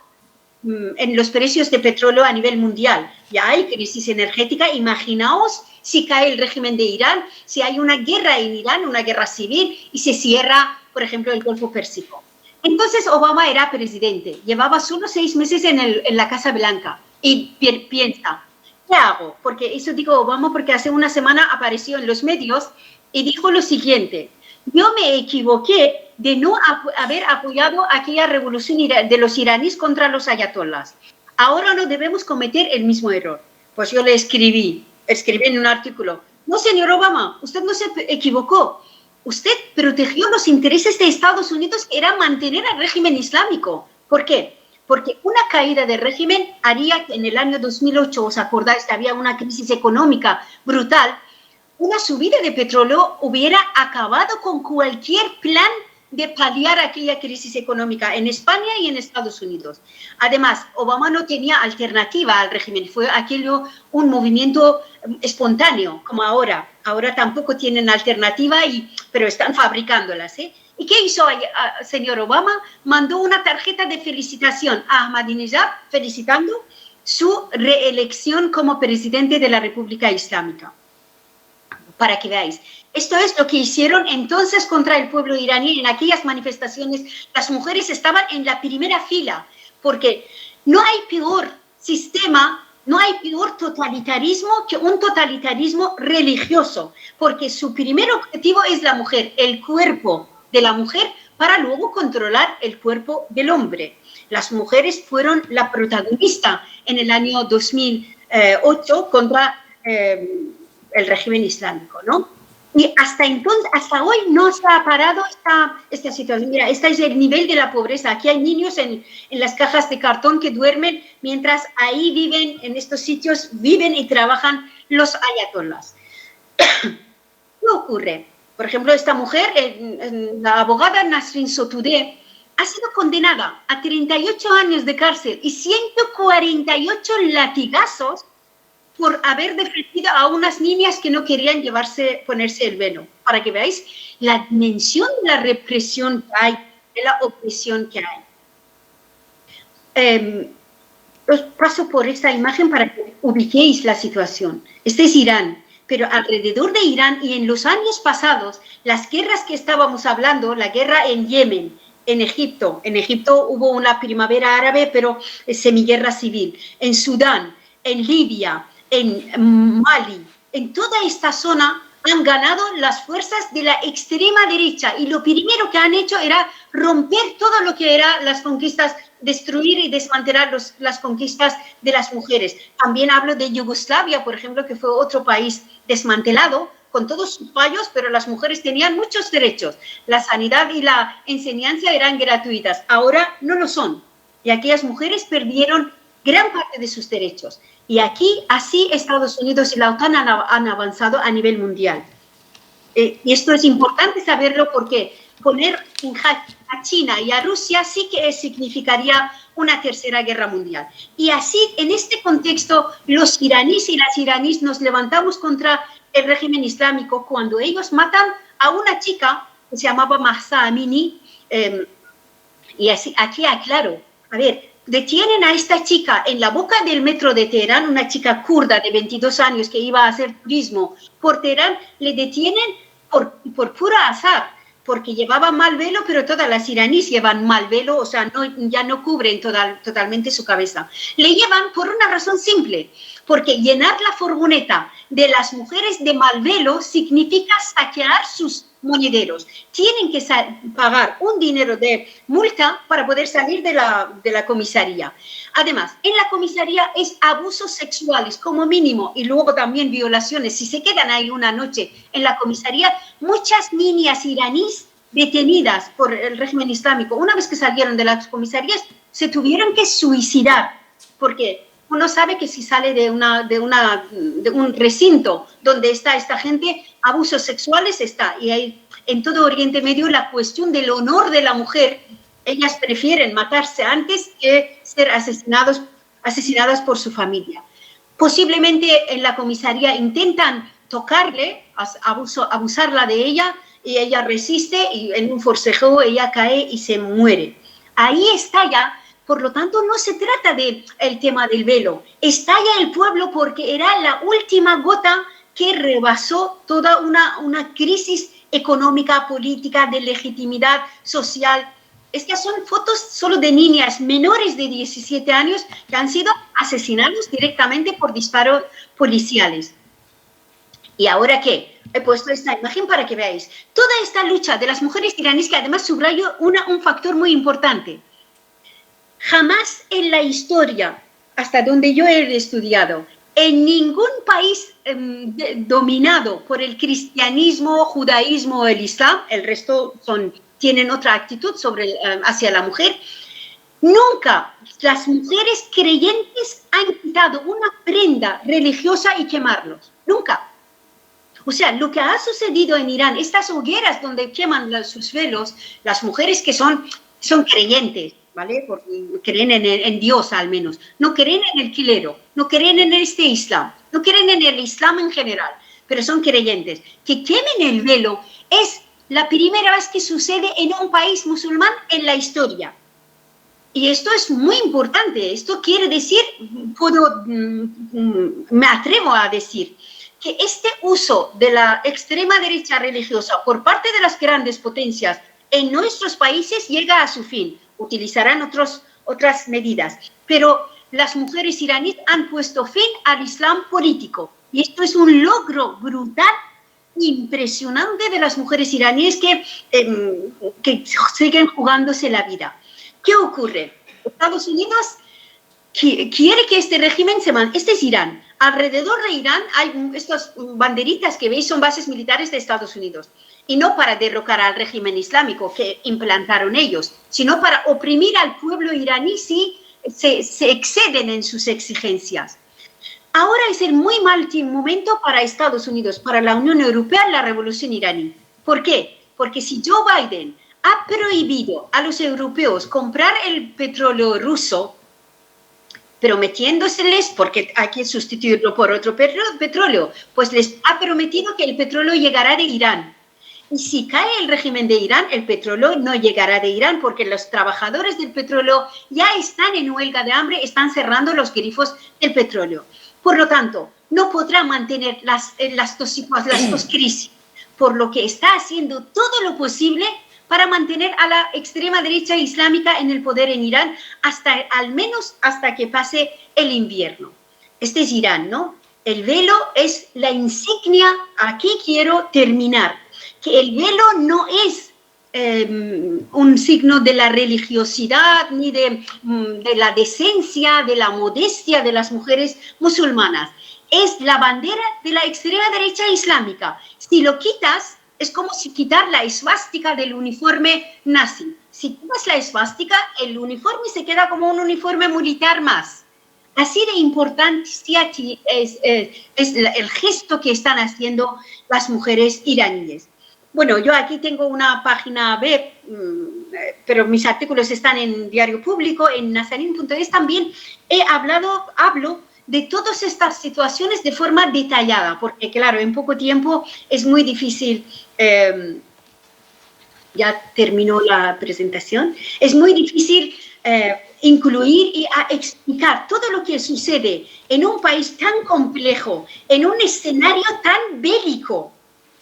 en los precios de petróleo a nivel mundial. Ya hay crisis energética, imaginaos si cae el régimen de Irán, si hay una guerra en Irán, una guerra civil, y se cierra, por ejemplo, el Golfo Pérsico. Entonces Obama era presidente, llevaba solo 6 meses en la Casa Blanca y piensa, ¿qué hago? Porque eso digo Obama porque hace una semana apareció en los medios y dijo lo siguiente: yo me equivoqué de no haber apoyado aquella revolución de los iraníes contra los ayatolás. Ahora no debemos cometer el mismo error. Pues yo le escribí en un artículo, no, señor Obama, usted no se equivocó. Usted protegió los intereses de Estados Unidos, que era mantener al régimen islámico. ¿Por qué? Porque una caída del régimen haría que en el año 2008, ¿os acordáis que había una crisis económica brutal? Una subida de petróleo hubiera acabado con cualquier plan de paliar aquella crisis económica en España y en Estados Unidos. Además, Obama no tenía alternativa al régimen, fue aquello un movimiento espontáneo, como ahora. Ahora tampoco tienen alternativa, pero están fabricándolas, ¿eh? ¿Y qué hizo señor Obama? Mandó una tarjeta de felicitación a Ahmadinejad, felicitando su reelección como presidente de la República Islámica. Para que veáis. Esto es lo que hicieron entonces contra el pueblo iraní. En aquellas manifestaciones las mujeres estaban en la primera fila, porque no hay peor sistema, no hay peor totalitarismo que un totalitarismo religioso, porque su primer objetivo es la mujer, el cuerpo de la mujer, para luego controlar el cuerpo del hombre. Las mujeres fueron la protagonista en el año 2008 contra el régimen islámico, ¿no? Y hasta entonces, hasta hoy no se ha parado esta situación. Mira, este es el nivel de la pobreza. Aquí hay niños en las cajas de cartón que duermen, mientras ahí viven, en estos sitios, viven y trabajan los ayatolás. ¿Qué ocurre? Por ejemplo, esta mujer, la abogada Nasrin Sotoudeh, ha sido condenada a 38 años de cárcel y 148 latigazos por haber defendido a unas niñas que no querían ponerse el velo. Para que veáis la dimensión de la represión que hay, de la opresión que hay. Os paso por esta imagen para que ubiquéis la situación. Este es Irán, pero alrededor de Irán y en los años pasados, las guerras que estábamos hablando, la guerra en Yemen, en Egipto hubo una primavera árabe, pero es semiguerra civil, en Sudán, en Libia, en Mali, en toda esta zona han ganado las fuerzas de la extrema derecha y lo primero que han hecho era romper todo lo que eran las conquistas, destruir y desmantelar las conquistas de las mujeres. También hablo de Yugoslavia, por ejemplo, que fue otro país desmantelado con todos sus fallos, pero las mujeres tenían muchos derechos. La sanidad y la enseñanza eran gratuitas, ahora no lo son. Y aquellas mujeres perdieron gran parte de sus derechos. Y aquí, así, Estados Unidos y la OTAN han avanzado a nivel mundial. Y esto es importante saberlo porque poner en jaque a China y a Rusia sí que significaría una tercera guerra mundial. Y así, en este contexto, los iraníes y las iraníes nos levantamos contra el régimen islámico cuando ellos matan a una chica que se llamaba Mahsa Amini. Y así, aquí aclaro, a ver, detienen a esta chica en la boca del metro de Teherán, una chica kurda de 22 años que iba a hacer turismo por Teherán, le detienen por puro azar, porque llevaba mal velo, pero todas las iraníes llevan mal velo, o sea, ya no cubren totalmente su cabeza. Le llevan por una razón simple, porque llenar la furgoneta de las mujeres de mal velo significa saquear sus monederos. Tienen que pagar un dinero de multa para poder salir de la comisaría. Además, en la comisaría es abusos sexuales como mínimo y luego también violaciones. Si se quedan ahí una noche en la comisaría, muchas niñas iraníes detenidas por el régimen islámico, una vez que salieron de las comisarías, se tuvieron que suicidar, porque uno sabe que si sale de un recinto donde está esta gente, abusos sexuales está. Y hay, en todo Oriente Medio, la cuestión del honor de la mujer, ellas prefieren matarse antes que ser asesinadas por su familia. Posiblemente en la comisaría intentan tocarle, abusarla de ella, y ella resiste y en un forcejeo ella cae y se muere. Ahí está ya. Por lo tanto, no se trata del tema del velo. Estalla el pueblo porque era la última gota que rebasó toda una crisis económica, política, de legitimidad social. Estas son fotos solo de niñas menores de 17 años que han sido asesinadas directamente por disparos policiales. ¿Y ahora qué? He puesto esta imagen para que veáis. Toda esta lucha de las mujeres iraníes, que además subrayo un factor muy importante. Jamás en la historia, hasta donde yo he estudiado, en ningún país dominado por el cristianismo, judaísmo o el islam, el resto tienen otra actitud hacia la mujer, nunca las mujeres creyentes han quitado una prenda religiosa y quemarlos. Nunca. O sea, lo que ha sucedido en Irán, estas hogueras donde queman sus velos, las mujeres que son creyentes, ¿vale? Porque creen en Dios al menos, no creen en el clero, no creen en este Islam, no creen en el Islam en general, pero son creyentes. Que quemen el velo es la primera vez que sucede en un país musulmán en la historia. Y esto es muy importante, esto quiere decir, me atrevo a decir, que este uso de la extrema derecha religiosa por parte de las grandes potencias en nuestros países llega a su fin. Utilizarán otras medidas, pero las mujeres iraníes han puesto fin al Islam político y esto es un logro brutal, impresionante de las mujeres iraníes que siguen jugándose la vida. ¿Qué ocurre? Estados Unidos quiere que este régimen se mantenga. Este es Irán. Alrededor de Irán hay estas banderitas que veis, son bases militares de Estados Unidos. Y no para derrocar al régimen islámico que implantaron ellos, sino para oprimir al pueblo iraní si se exceden en sus exigencias. Ahora es el muy mal momento para Estados Unidos, para la Unión Europea, la revolución iraní. ¿Por qué? Porque si Joe Biden ha prohibido a los europeos comprar el petróleo ruso, prometiéndoseles, porque hay que sustituirlo por otro petróleo, pues les ha prometido que el petróleo llegará de Irán. Y si cae el régimen de Irán, el petróleo no llegará de Irán, porque los trabajadores del petróleo ya están en huelga de hambre, están cerrando los grifos del petróleo. Por lo tanto, no podrá mantener las dos crisis, por lo que está haciendo todo lo posible para mantener a la extrema derecha islámica en el poder en Irán, al menos hasta que pase el invierno. Este es Irán, ¿no? El velo es la insignia, aquí quiero terminar, que el velo no es un signo de la religiosidad ni de la decencia, de la modestia de las mujeres musulmanas. Es la bandera de la extrema derecha islámica. Si lo quitas, es como si quitar la esvástica del uniforme nazi. Si quitas la esvástica, el uniforme se queda como un uniforme militar más. Así de importante es el gesto que están haciendo las mujeres iraníes. Bueno, yo aquí tengo una página web, pero mis artículos están en Diario Público, en nazarin.es también. Hablo de todas estas situaciones de forma detallada, porque claro, en poco tiempo es muy difícil, ya terminó la presentación, es muy difícil incluir y explicar todo lo que sucede en un país tan complejo, en un escenario tan bélico,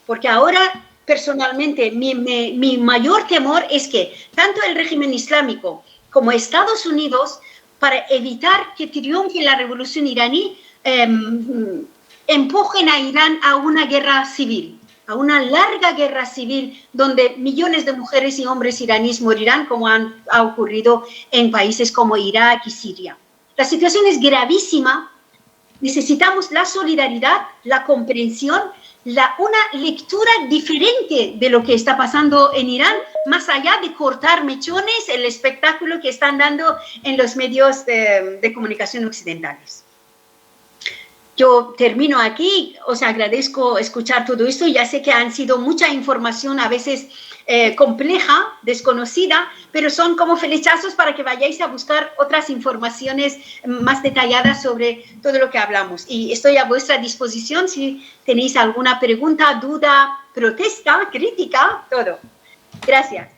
porque ahora personalmente mi mayor temor es que tanto el régimen islámico como Estados Unidos, para evitar que triunfe la revolución iraní, empujen a Irán a una guerra civil, a una larga guerra civil donde millones de mujeres y hombres iraníes morirán, como ha ocurrido en países como Irak y Siria. La situación es gravísima. Necesitamos la solidaridad, la comprensión, una lectura diferente de lo que está pasando en Irán, más allá de cortar mechones, el espectáculo que están dando en los medios de comunicación occidentales. Yo termino aquí, os agradezco escuchar todo esto, ya sé que han sido mucha información, a veces compleja, desconocida, pero son como flechazos para que vayáis a buscar otras informaciones más detalladas sobre todo lo que hablamos. Y estoy a vuestra disposición si tenéis alguna pregunta, duda, protesta, crítica, todo. Gracias.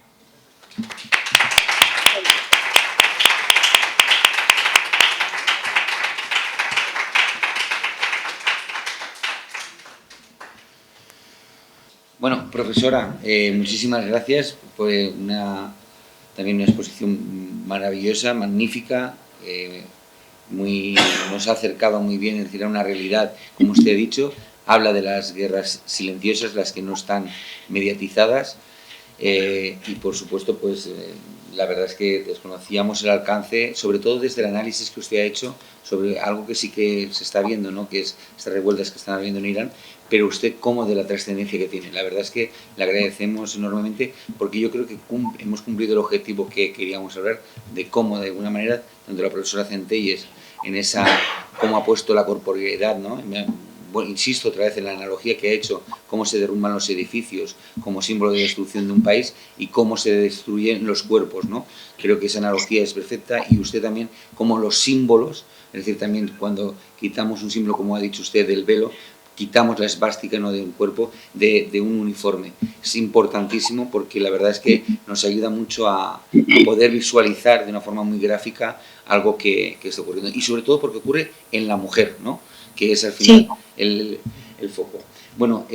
Bueno, profesora, muchísimas gracias. Fue también una exposición maravillosa, magnífica, nos ha acercado muy bien, es decir, a una realidad, como usted ha dicho, habla de las guerras silenciosas, las que no están mediatizadas, y por supuesto, pues la verdad es que desconocíamos el alcance, sobre todo desde el análisis que usted ha hecho sobre algo que sí que se está viendo, ¿no? Que es estas revueltas que están habiendo en Irán, pero usted cómo de la trascendencia que tiene. La verdad es que le agradecemos enormemente, porque yo creo que hemos cumplido el objetivo que queríamos hablar, de cómo de alguna manera, tanto la profesora Centelles en cómo ha puesto la corporeidad, ¿no? Bueno, insisto otra vez en la analogía que ha hecho, cómo se derrumban los edificios como símbolo de destrucción de un país y cómo se destruyen los cuerpos, ¿no? Creo que esa analogía es perfecta, y usted también, como los símbolos, es decir, también cuando quitamos un símbolo, como ha dicho usted, del velo, quitamos la esvástica, no de un cuerpo, de un uniforme. Es importantísimo, porque la verdad es que nos ayuda mucho a poder visualizar de una forma muy gráfica algo que está ocurriendo, y sobre todo porque ocurre en la mujer, ¿no? Que es al final sí el foco. Bueno,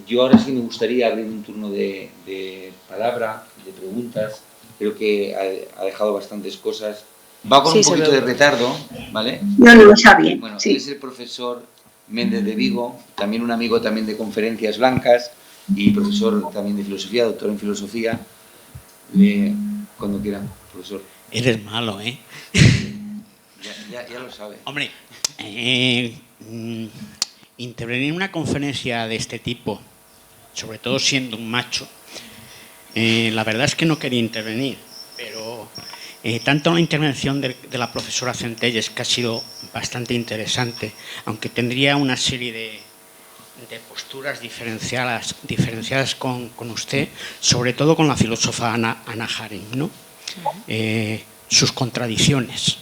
yo ahora sí me gustaría abrir un turno de palabra, de preguntas. Creo que ha dejado bastantes cosas. Va con un poquito de retardo, ¿vale? No está bien. Bueno, él es el profesor Méndez de Vigo, también un amigo también de Conferencias Blancas y profesor también de filosofía, doctor en filosofía. Cuando quiera, profesor. Eres malo, ¿eh? Ya lo sabe. Hombre, intervenir en una conferencia de este tipo, sobre todo siendo un macho, la verdad es que no quería intervenir, pero tanto la intervención de la profesora Centelles, que ha sido bastante interesante, aunque tendría una serie posturas diferenciadas con usted, sobre todo con la filósofa Hannah Arendt, ¿no? Sus contradicciones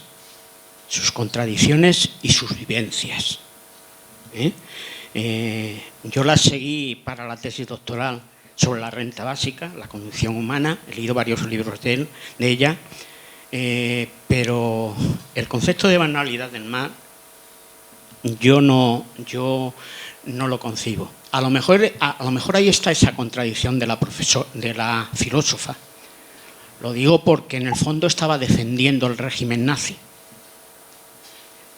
y sus vivencias. Yo las seguí para la tesis doctoral sobre la renta básica, la condición humana. He leído varios libros de ella, pero el concepto de banalidad del mal yo no lo concibo. A lo mejor ahí está esa contradicción de la filósofa. Lo digo porque en el fondo estaba defendiendo el régimen nazi.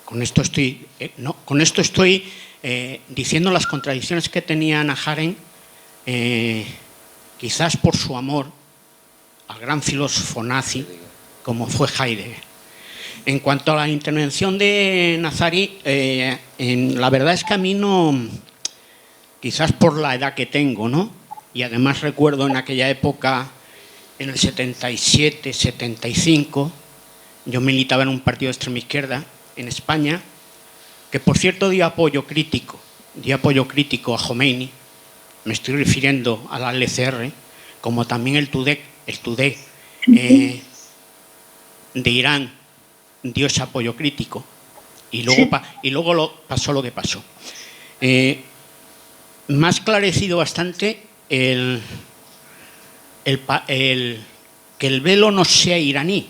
Con esto estoy diciendo las contradicciones que tenía Hannah Arendt, quizás por su amor al gran filósofo nazi como fue Heidegger. En cuanto a la intervención de Nazari, la verdad es que a mí no, quizás por la edad que tengo, ¿no? Y además recuerdo en aquella época, en el 77, 75, yo militaba en un partido de extrema izquierda en España, que por cierto dio apoyo crítico a Khomeini. Me estoy refiriendo a la LCR, como también el Tudeh de Irán dio ese apoyo crítico, y luego pasó lo que pasó. Me ha esclarecido bastante que el velo no sea iraní,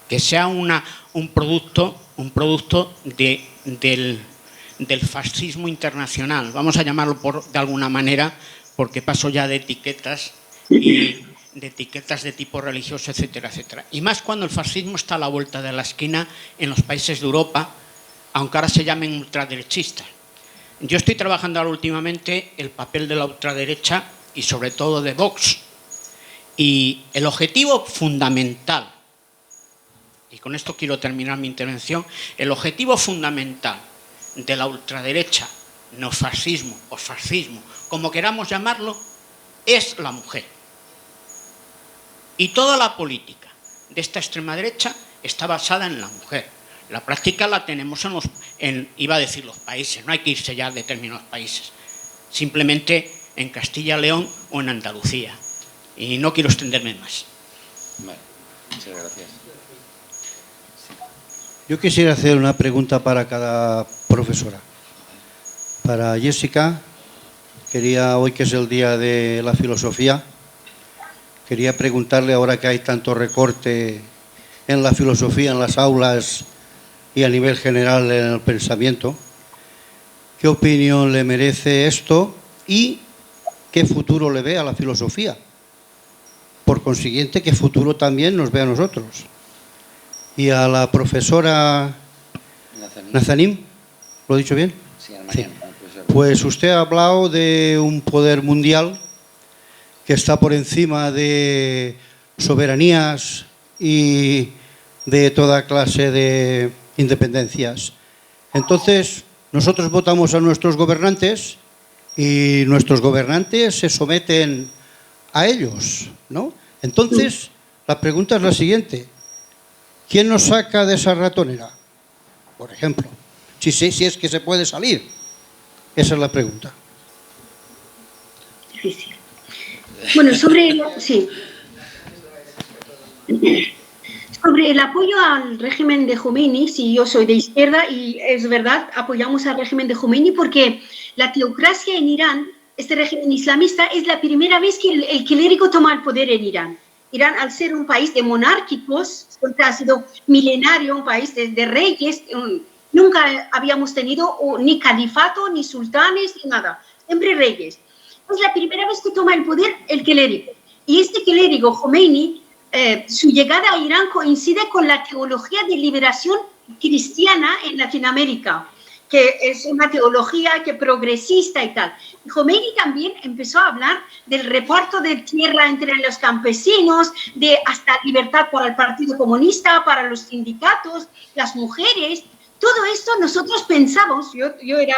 que sea un producto del fascismo internacional, vamos a llamarlo de alguna manera, porque paso ya de etiquetas de tipo religioso, etcétera, etcétera. Y más cuando el fascismo está a la vuelta de la esquina en los países de Europa, aunque ahora se llamen ultraderechistas. Yo estoy trabajando ahora últimamente el papel de la ultraderecha y sobre todo de Vox. Y el objetivo fundamental, y con esto quiero terminar mi intervención, el objetivo fundamental de la ultraderecha, neofascismo o fascismo, como queramos llamarlo, es la mujer. Y toda la política de esta extrema derecha está basada en la mujer. La práctica la tenemos iba a decir los países, no hay que irse ya a determinados países, simplemente en Castilla y León o en Andalucía. Y no quiero extenderme más. Vale, muchas gracias. Yo quisiera hacer una pregunta para cada profesora. Para Jessica, hoy que es el día de la filosofía, quería preguntarle, ahora que hay tanto recorte en la filosofía, en las aulas y a nivel general en el pensamiento, ¿qué opinión le merece esto y qué futuro le ve a la filosofía? Por consiguiente, ¿qué futuro también nos ve a nosotros? Y a la profesora Nazanim, ¿lo he dicho bien? Sí. Pues usted ha hablado de un poder mundial que está por encima de soberanías y de toda clase de independencias. Entonces, nosotros votamos a nuestros gobernantes y nuestros gobernantes se someten a ellos, ¿no? Entonces, la pregunta es la siguiente. ¿Quién nos saca de esa ratonera? Por ejemplo, si es que se puede salir. Esa es la pregunta. Difícil. Bueno, sobre el apoyo al régimen de Khomeini, sí, yo soy de izquierda y es verdad, apoyamos al régimen de Khomeini porque la teocracia en Irán, este régimen islamista, es la primera vez que el clérigo toma el poder en Irán. Irán, al ser un país de monárquicos, siempre ha sido milenario, un país de reyes, nunca habíamos tenido ni califato, ni sultanes, ni nada, siempre reyes. Es la primera vez que toma el poder el clérigo. Y este clérigo, Khomeini, su llegada a Irán coincide con la teología de liberación cristiana en Latinoamérica, que es una teología que progresista y tal. Y Khomeini también empezó a hablar del reparto de tierra entre los campesinos, de hasta libertad para el Partido Comunista, para los sindicatos, las mujeres. Todo esto nosotros pensamos, yo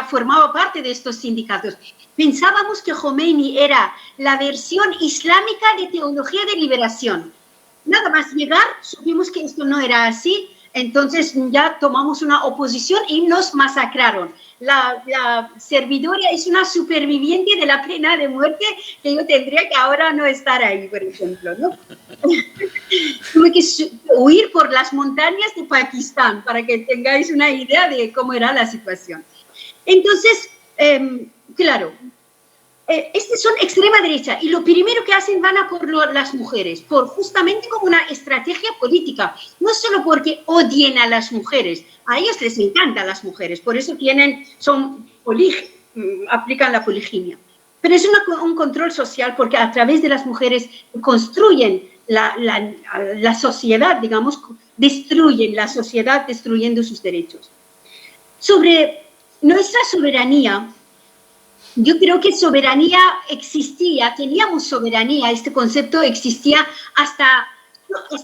formaba parte de estos sindicatos, pensábamos que Khomeini era la versión islámica de teología de liberación. Nada más llegar, supimos que esto no era así. Entonces ya tomamos una oposición y nos masacraron. La servidora es una superviviente de la pena de muerte que yo tendría que ahora no estar ahí, por ejemplo, ¿no? Tuve que huir por las montañas de Pakistán para que tengáis una idea de cómo era la situación. Entonces, claro, estos son extrema derecha y lo primero que hacen van a por las mujeres, justamente como una estrategia política, no solo porque odien a las mujeres, a ellos les encantan las mujeres, por eso aplican la poliginia, pero es un control social porque a través de las mujeres construyen la sociedad, digamos, destruyen la sociedad destruyendo sus derechos. Sobre nuestra soberanía, yo creo que soberanía existía, teníamos soberanía, este concepto existía hasta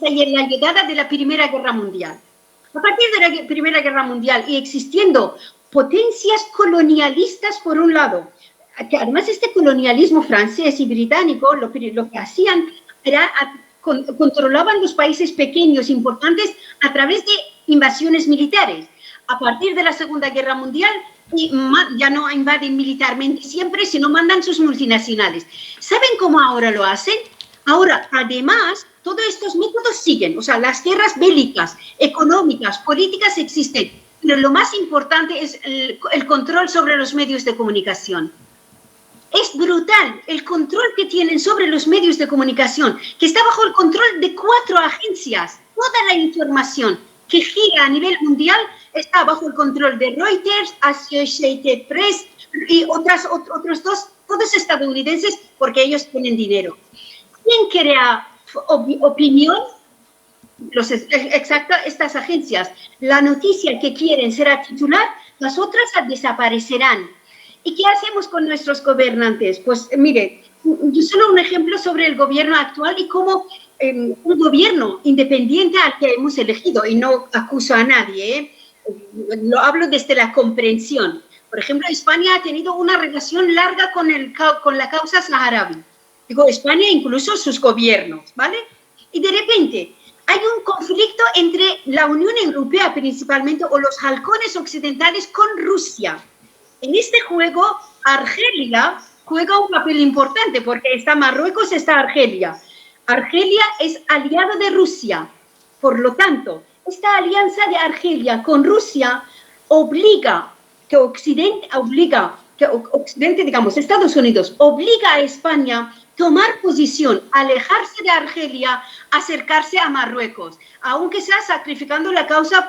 la llegada de la Primera Guerra Mundial. A partir de la Primera Guerra Mundial y existiendo potencias colonialistas por un lado, que además este colonialismo francés y británico lo que hacían era controlaban los países pequeños importantes a través de invasiones militares. A partir de la Segunda Guerra Mundial ya no invaden militarmente siempre, sino mandan sus multinacionales. ¿Saben cómo ahora lo hacen? Ahora, además, todos estos métodos siguen, o sea, las guerras bélicas, económicas, políticas existen, pero lo más importante es el control sobre los medios de comunicación. Es brutal el control que tienen sobre los medios de comunicación, que está bajo el control de 4 agencias. Toda la información que gira a nivel mundial está bajo el control de Reuters, Associated Press y otros 2, todos estadounidenses, porque ellos tienen dinero. ¿Quién crea opinión? Estas agencias. La noticia que quieren será titular, las otras desaparecerán. ¿Y qué hacemos con nuestros gobernantes? Pues mire, solo un ejemplo sobre el gobierno actual y cómo un gobierno independiente al que hemos elegido, y no acuso a nadie, lo hablo desde la comprensión. Por ejemplo, España ha tenido una relación larga con la causa saharaui. Digo, España incluso sus gobiernos, ¿vale? Y de repente hay un conflicto entre la Unión Europea principalmente, o los halcones occidentales, con Rusia. En este juego, Argelia juega un papel importante porque está Marruecos, está Argelia. Argelia es aliado de Rusia. Por lo tanto, esta alianza de Argelia con Rusia obliga que Occidente, digamos, Estados Unidos, obliga a España a tomar posición, alejarse de Argelia, acercarse a Marruecos, aunque sea sacrificando la causa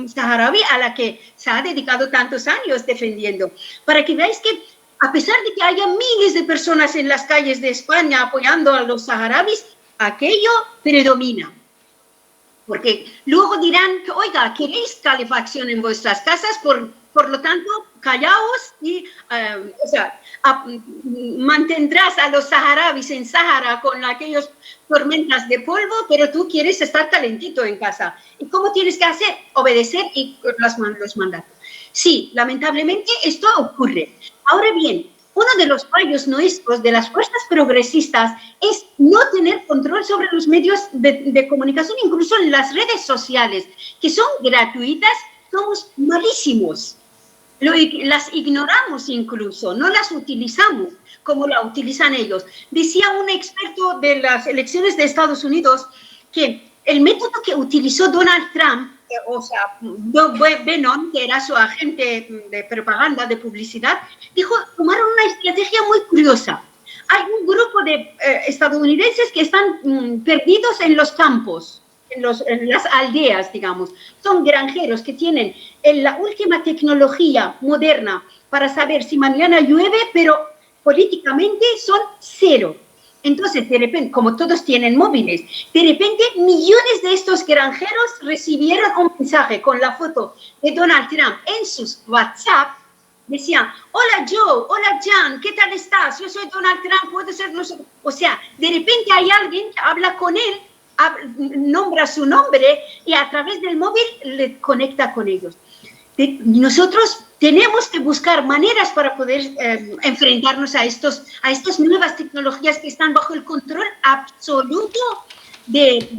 saharaui a la que se ha dedicado tantos años defendiendo. Para que veáis que a pesar de que haya miles de personas en las calles de España apoyando a los saharauis, aquello predomina. Porque luego dirán, oiga, ¿queréis calefacción en vuestras casas? Por lo tanto, callaos y mantendrás a los saharauis en Sahara con aquellas tormentas de polvo, pero tú quieres estar calentito en casa. ¿Y cómo tienes que hacer? Obedecer y los mandatos. Sí, lamentablemente esto ocurre. Ahora bien, uno de los fallos nuestros, de las fuerzas progresistas, es no tener control sobre los medios de comunicación, incluso en las redes sociales, que son gratuitas, somos malísimos. Las ignoramos incluso, no las utilizamos como la utilizan ellos. Decía un experto de las elecciones de Estados Unidos que el método que utilizó Donald Trump, o sea, Bannon, que era su agente de propaganda, de publicidad, dijo, tomaron una estrategia muy curiosa. Hay un grupo de estadounidenses que están perdidos en los campos, en las aldeas, digamos. Son granjeros que tienen la última tecnología moderna para saber si mañana llueve, pero políticamente son 0. Entonces, de repente, como todos tienen móviles, de repente millones de estos granjeros recibieron un mensaje con la foto de Donald Trump en sus WhatsApp. Decían, hola Joe, hola Jan, ¿qué tal estás? Yo soy Donald Trump, puede ser nosotros. O sea, de repente hay alguien que habla con él, nombra su nombre y a través del móvil le conecta con ellos. Nosotros tenemos que buscar maneras para poder enfrentarnos a estas nuevas tecnologías que están bajo el control absoluto de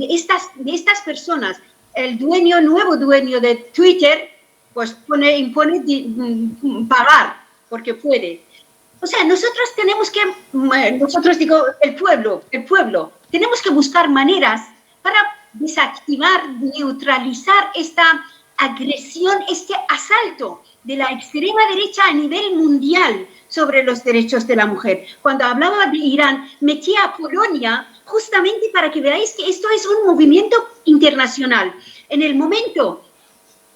estas personas. el nuevo dueño de Twitter, pues impone pagar, porque puede. O sea, nosotros tenemos que, el pueblo, tenemos que buscar maneras para desactivar, neutralizar esta agresión, este asalto de la extrema derecha a nivel mundial sobre los derechos de la mujer. Cuando hablaba de Irán, metía a Polonia justamente para que veáis que esto es un movimiento internacional. En el momento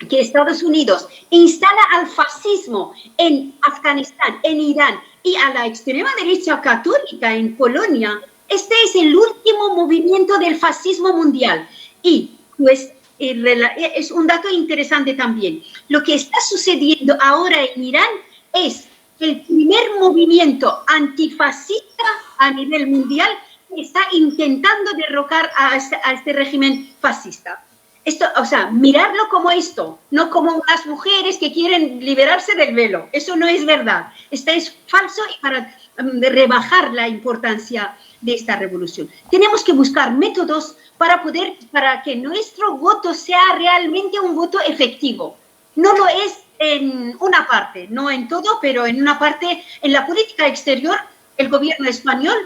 que Estados Unidos instala al fascismo en Afganistán, en Irán y a la extrema derecha católica en Polonia, este es el último movimiento del fascismo mundial. Y pues es un dato interesante también. Lo que está sucediendo ahora en Irán es el primer movimiento antifascista a nivel mundial que está intentando derrocar a este régimen fascista. Esto, o sea, mirarlo como esto, no como las mujeres que quieren liberarse del velo. Eso no es verdad. Esto es falso y para rebajar la importancia de esta revolución. Tenemos que buscar métodos para que nuestro voto sea realmente un voto efectivo. No lo es en una parte, no en todo, pero en una parte. En la política exterior, el gobierno español,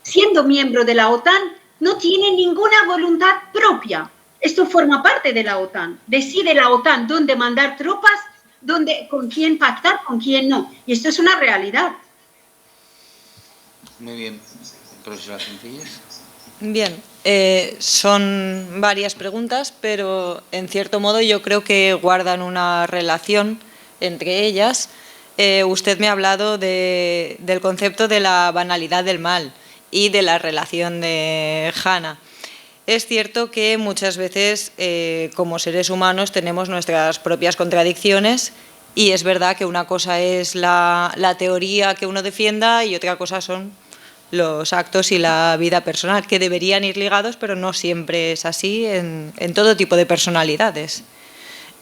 siendo miembro de la OTAN, no tiene ninguna voluntad propia. Esto forma parte de la OTAN. Decide la OTAN dónde mandar tropas, con quién pactar, con quién no. Y esto es una realidad. Muy bien. Profesora Centelles. Bien, son varias preguntas, pero en cierto modo yo creo que guardan una relación entre ellas. Usted me ha hablado del concepto de la banalidad del mal y de la relación de Hannah. Es cierto que muchas veces como seres humanos tenemos nuestras propias contradicciones y es verdad que una cosa es la teoría que uno defienda y otra cosa son los actos y la vida personal, que deberían ir ligados, pero no siempre es así en todo tipo de personalidades.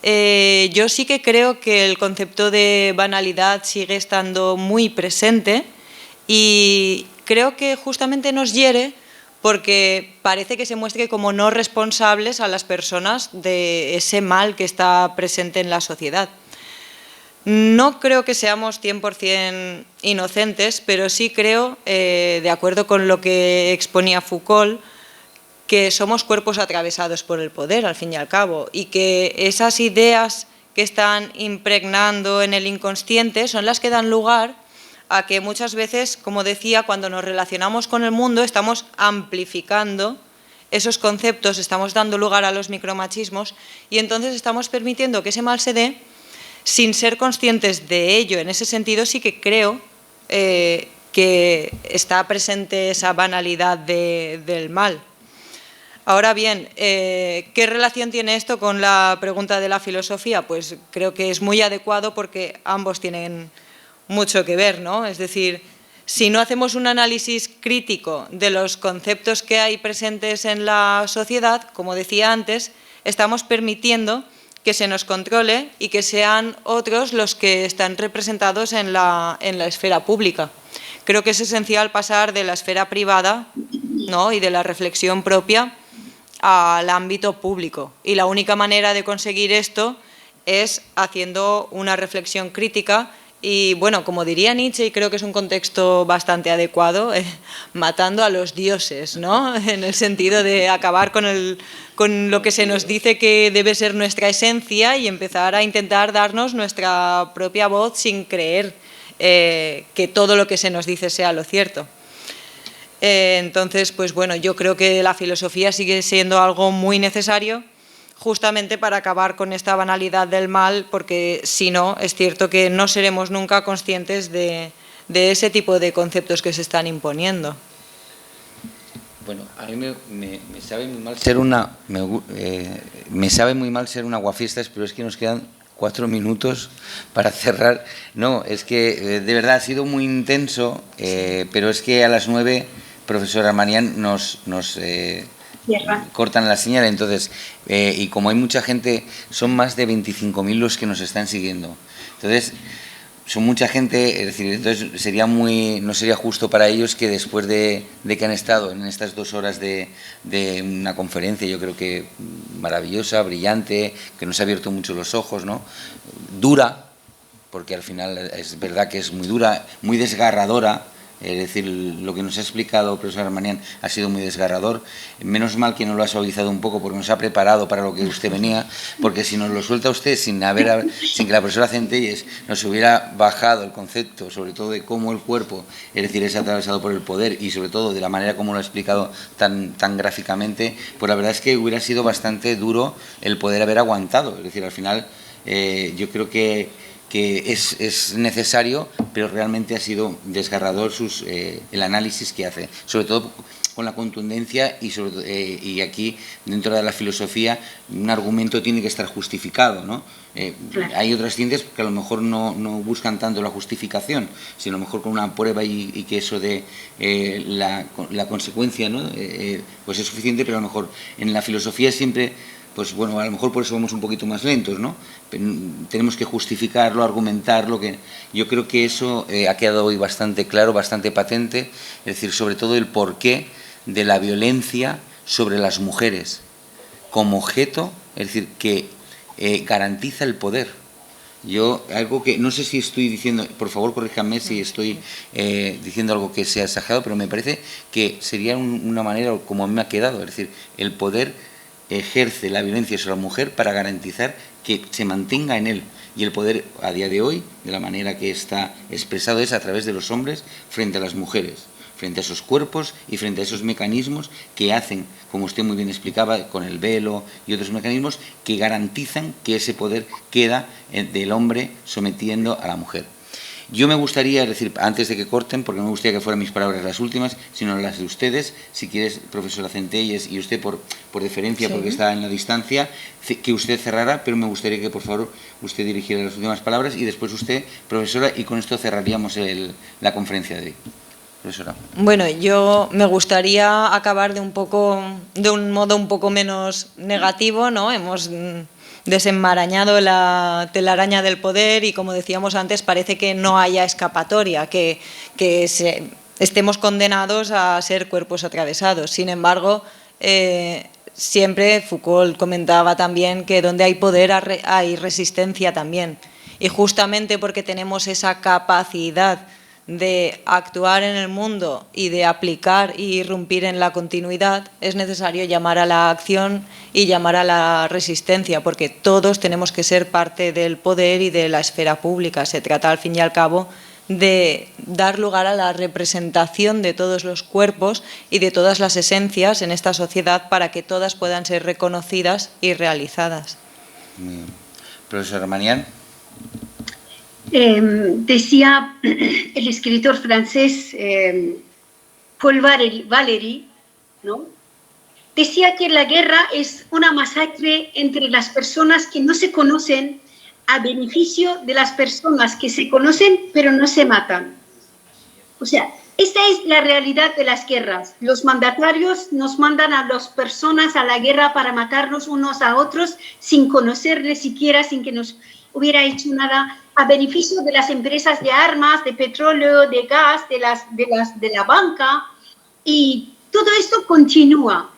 Yo sí que creo que el concepto de banalidad sigue estando muy presente y creo que justamente nos hiere porque parece que se muestre como no responsables a las personas de ese mal que está presente en la sociedad. No creo que seamos 100% inocentes, pero sí creo, de acuerdo con lo que exponía Foucault, que somos cuerpos atravesados por el poder, al fin y al cabo, y que esas ideas que están impregnando en el inconsciente son las que dan lugar a que muchas veces, como decía, cuando nos relacionamos con el mundo estamos amplificando esos conceptos, estamos dando lugar a los micromachismos y entonces estamos permitiendo que ese mal se dé sin ser conscientes de ello. En ese sentido sí que creo que está presente esa banalidad del mal. Ahora bien, ¿qué relación tiene esto con la pregunta de la filosofía? Pues creo que es muy adecuado porque ambos tienen mucho que ver, ¿no? Es decir, si no hacemos un análisis crítico de los conceptos que hay presentes en la sociedad, como decía antes, estamos permitiendo que se nos controle y que sean otros los que están representados en la esfera pública. Creo que es esencial pasar de la esfera privada, ¿no?, y de la reflexión propia al ámbito público. Y la única manera de conseguir esto es haciendo una reflexión crítica y, bueno, como diría Nietzsche, y creo que es un contexto bastante adecuado, matando a los dioses, ¿no?, en el sentido de acabar con lo que se nos dice que debe ser nuestra esencia y empezar a intentar darnos nuestra propia voz sin creer que todo lo que se nos dice sea lo cierto. Entonces, pues bueno, yo creo que la filosofía sigue siendo algo muy necesario justamente para acabar con esta banalidad del mal, porque si no, es cierto que no seremos nunca conscientes de ese tipo de conceptos que se están imponiendo. Bueno, a mí me sabe muy mal ser me sabe muy mal ser un aguafiestas, pero es que nos quedan 4 minutos para cerrar. No, es que de verdad ha sido muy intenso, pero es que a las 9, profesora Marian, nos cortan la señal. Entonces, y como hay mucha gente, son más de 25.000 los que nos están siguiendo. Entonces, son mucha gente, es decir, entonces no sería justo para ellos que después de que han estado en estas 2 horas de una conferencia, yo creo que maravillosa, brillante, que nos ha abierto mucho los ojos, ¿no? Dura, porque al final es verdad que es muy dura, muy desgarradora. Es decir, lo que nos ha explicado el profesor Armanian ha sido muy desgarrador. Menos mal que nos lo ha suavizado un poco porque nos ha preparado para lo que usted venía, porque si nos lo suelta usted sin que la profesora Centelles nos hubiera bajado el concepto, sobre todo de cómo el cuerpo, es decir, es atravesado por el poder y sobre todo de la manera como lo ha explicado tan gráficamente, pues la verdad es que hubiera sido bastante duro el poder haber aguantado. Es decir, al final yo creo que es necesario, pero realmente ha sido desgarrador el análisis que hace, sobre todo con la contundencia y aquí, dentro de la filosofía, un argumento tiene que estar justificado, ¿no? Claro. Hay otras ciencias que a lo mejor no buscan tanto la justificación, sino a lo mejor con una prueba y que eso de la consecuencia, ¿no? Pues es suficiente, pero a lo mejor en la filosofía siempre... Pues bueno, a lo mejor por eso vamos un poquito más lentos, ¿no? Pero tenemos que justificarlo, argumentarlo, que yo creo que eso ha quedado hoy bastante claro, bastante patente, es decir, sobre todo el porqué de la violencia sobre las mujeres como objeto, es decir, que garantiza el poder. Yo, algo que, no sé si estoy diciendo, por favor corríjanme si estoy diciendo algo que sea exagerado, pero me parece que sería una manera como a mí me ha quedado, es decir, el poder ejerce la violencia sobre la mujer para garantizar que se mantenga en él. Y el poder, a día de hoy, de la manera que está expresado, es a través de los hombres frente a las mujeres, frente a esos cuerpos y frente a esos mecanismos que hacen, como usted muy bien explicaba, con el velo y otros mecanismos que garantizan que ese poder queda del hombre sometiendo a la mujer. Yo me gustaría, es decir, antes de que corten, porque no me gustaría que fueran mis palabras las últimas, sino las de ustedes, si quieres, profesora Centelles, y usted por deferencia, sí, porque está en la distancia, que usted cerrara, pero me gustaría que, por favor, usted dirigiera las últimas palabras y después usted, profesora, y con esto cerraríamos la conferencia de hoy. Profesora. Bueno, yo me gustaría acabar de un modo un poco menos negativo, ¿no? Hemos desenmarañado la telaraña del poder y, como decíamos antes, parece que no haya escapatoria, que estemos condenados a ser cuerpos atravesados. Sin embargo, siempre Foucault comentaba también que donde hay poder hay resistencia también. Y justamente porque tenemos esa capacidad de actuar en el mundo y de aplicar y irrumpir en la continuidad, es necesario llamar a la acción y llamar a la resistencia, porque todos tenemos que ser parte del poder y de la esfera pública. Se trata, al fin y al cabo, de dar lugar a la representación de todos los cuerpos y de todas las esencias en esta sociedad para que todas puedan ser reconocidas y realizadas. Profesor Armanian. Decía el escritor francés Paul Valéry, ¿no? Decía que la guerra es una masacre entre las personas que no se conocen a beneficio de las personas que se conocen pero no se matan. O sea, esta es la realidad de las guerras. Los mandatarios nos mandan a las personas a la guerra para matarnos unos a otros sin conocerles siquiera, sin que nos hubiera hecho nada, a beneficio de las empresas de armas, de petróleo, de gas, de la banca, y todo esto continúa.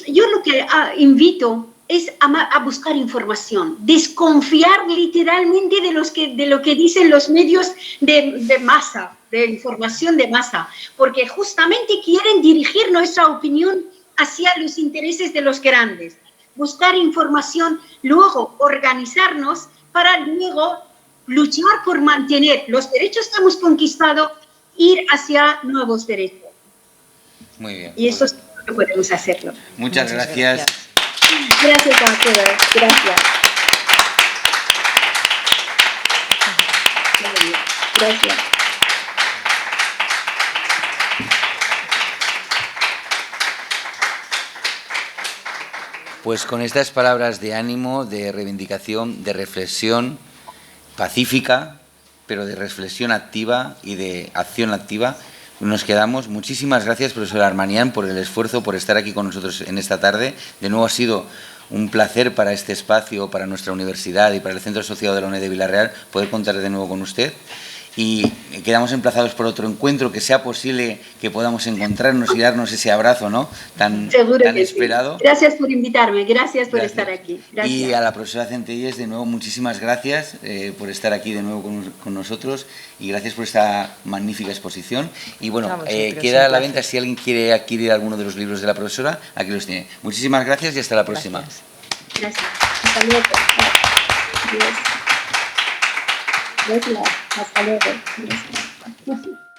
Yo lo que invito es a buscar información, desconfiar literalmente de lo que dicen los medios de masa, de información de masa, porque justamente quieren dirigir nuestra opinión hacia los intereses de los grandes. Buscar información, luego organizarnos para luego luchar por mantener los derechos que hemos conquistado, ir hacia nuevos derechos. Muy bien. Y eso es lo que podemos hacerlo. Muchas gracias. Gracias a todos. Gracias. Gracias. Pues con estas palabras de ánimo, de reivindicación, de reflexión pacífica, pero de reflexión activa y de acción activa, nos quedamos. Muchísimas gracias, profesor Armanián, por el esfuerzo, por estar aquí con nosotros en esta tarde. De nuevo ha sido un placer para este espacio, para nuestra universidad y para el Centro Asociado de la UNED de Vila-real poder contar de nuevo con usted. Y quedamos emplazados por otro encuentro, que sea posible que podamos encontrarnos y darnos ese abrazo, ¿no? tan esperado. Sí. Gracias por invitarme, gracias por estar aquí. Gracias. Y a la profesora Centelles, de nuevo, muchísimas gracias por estar aquí de nuevo con nosotros y gracias por esta magnífica exposición. Y bueno, queda a la venta, si alguien quiere adquirir alguno de los libros de la profesora, aquí los tiene. Muchísimas gracias y hasta la próxima. Gracias. Hasta luego. Adiós. Hasta luego. Gracias.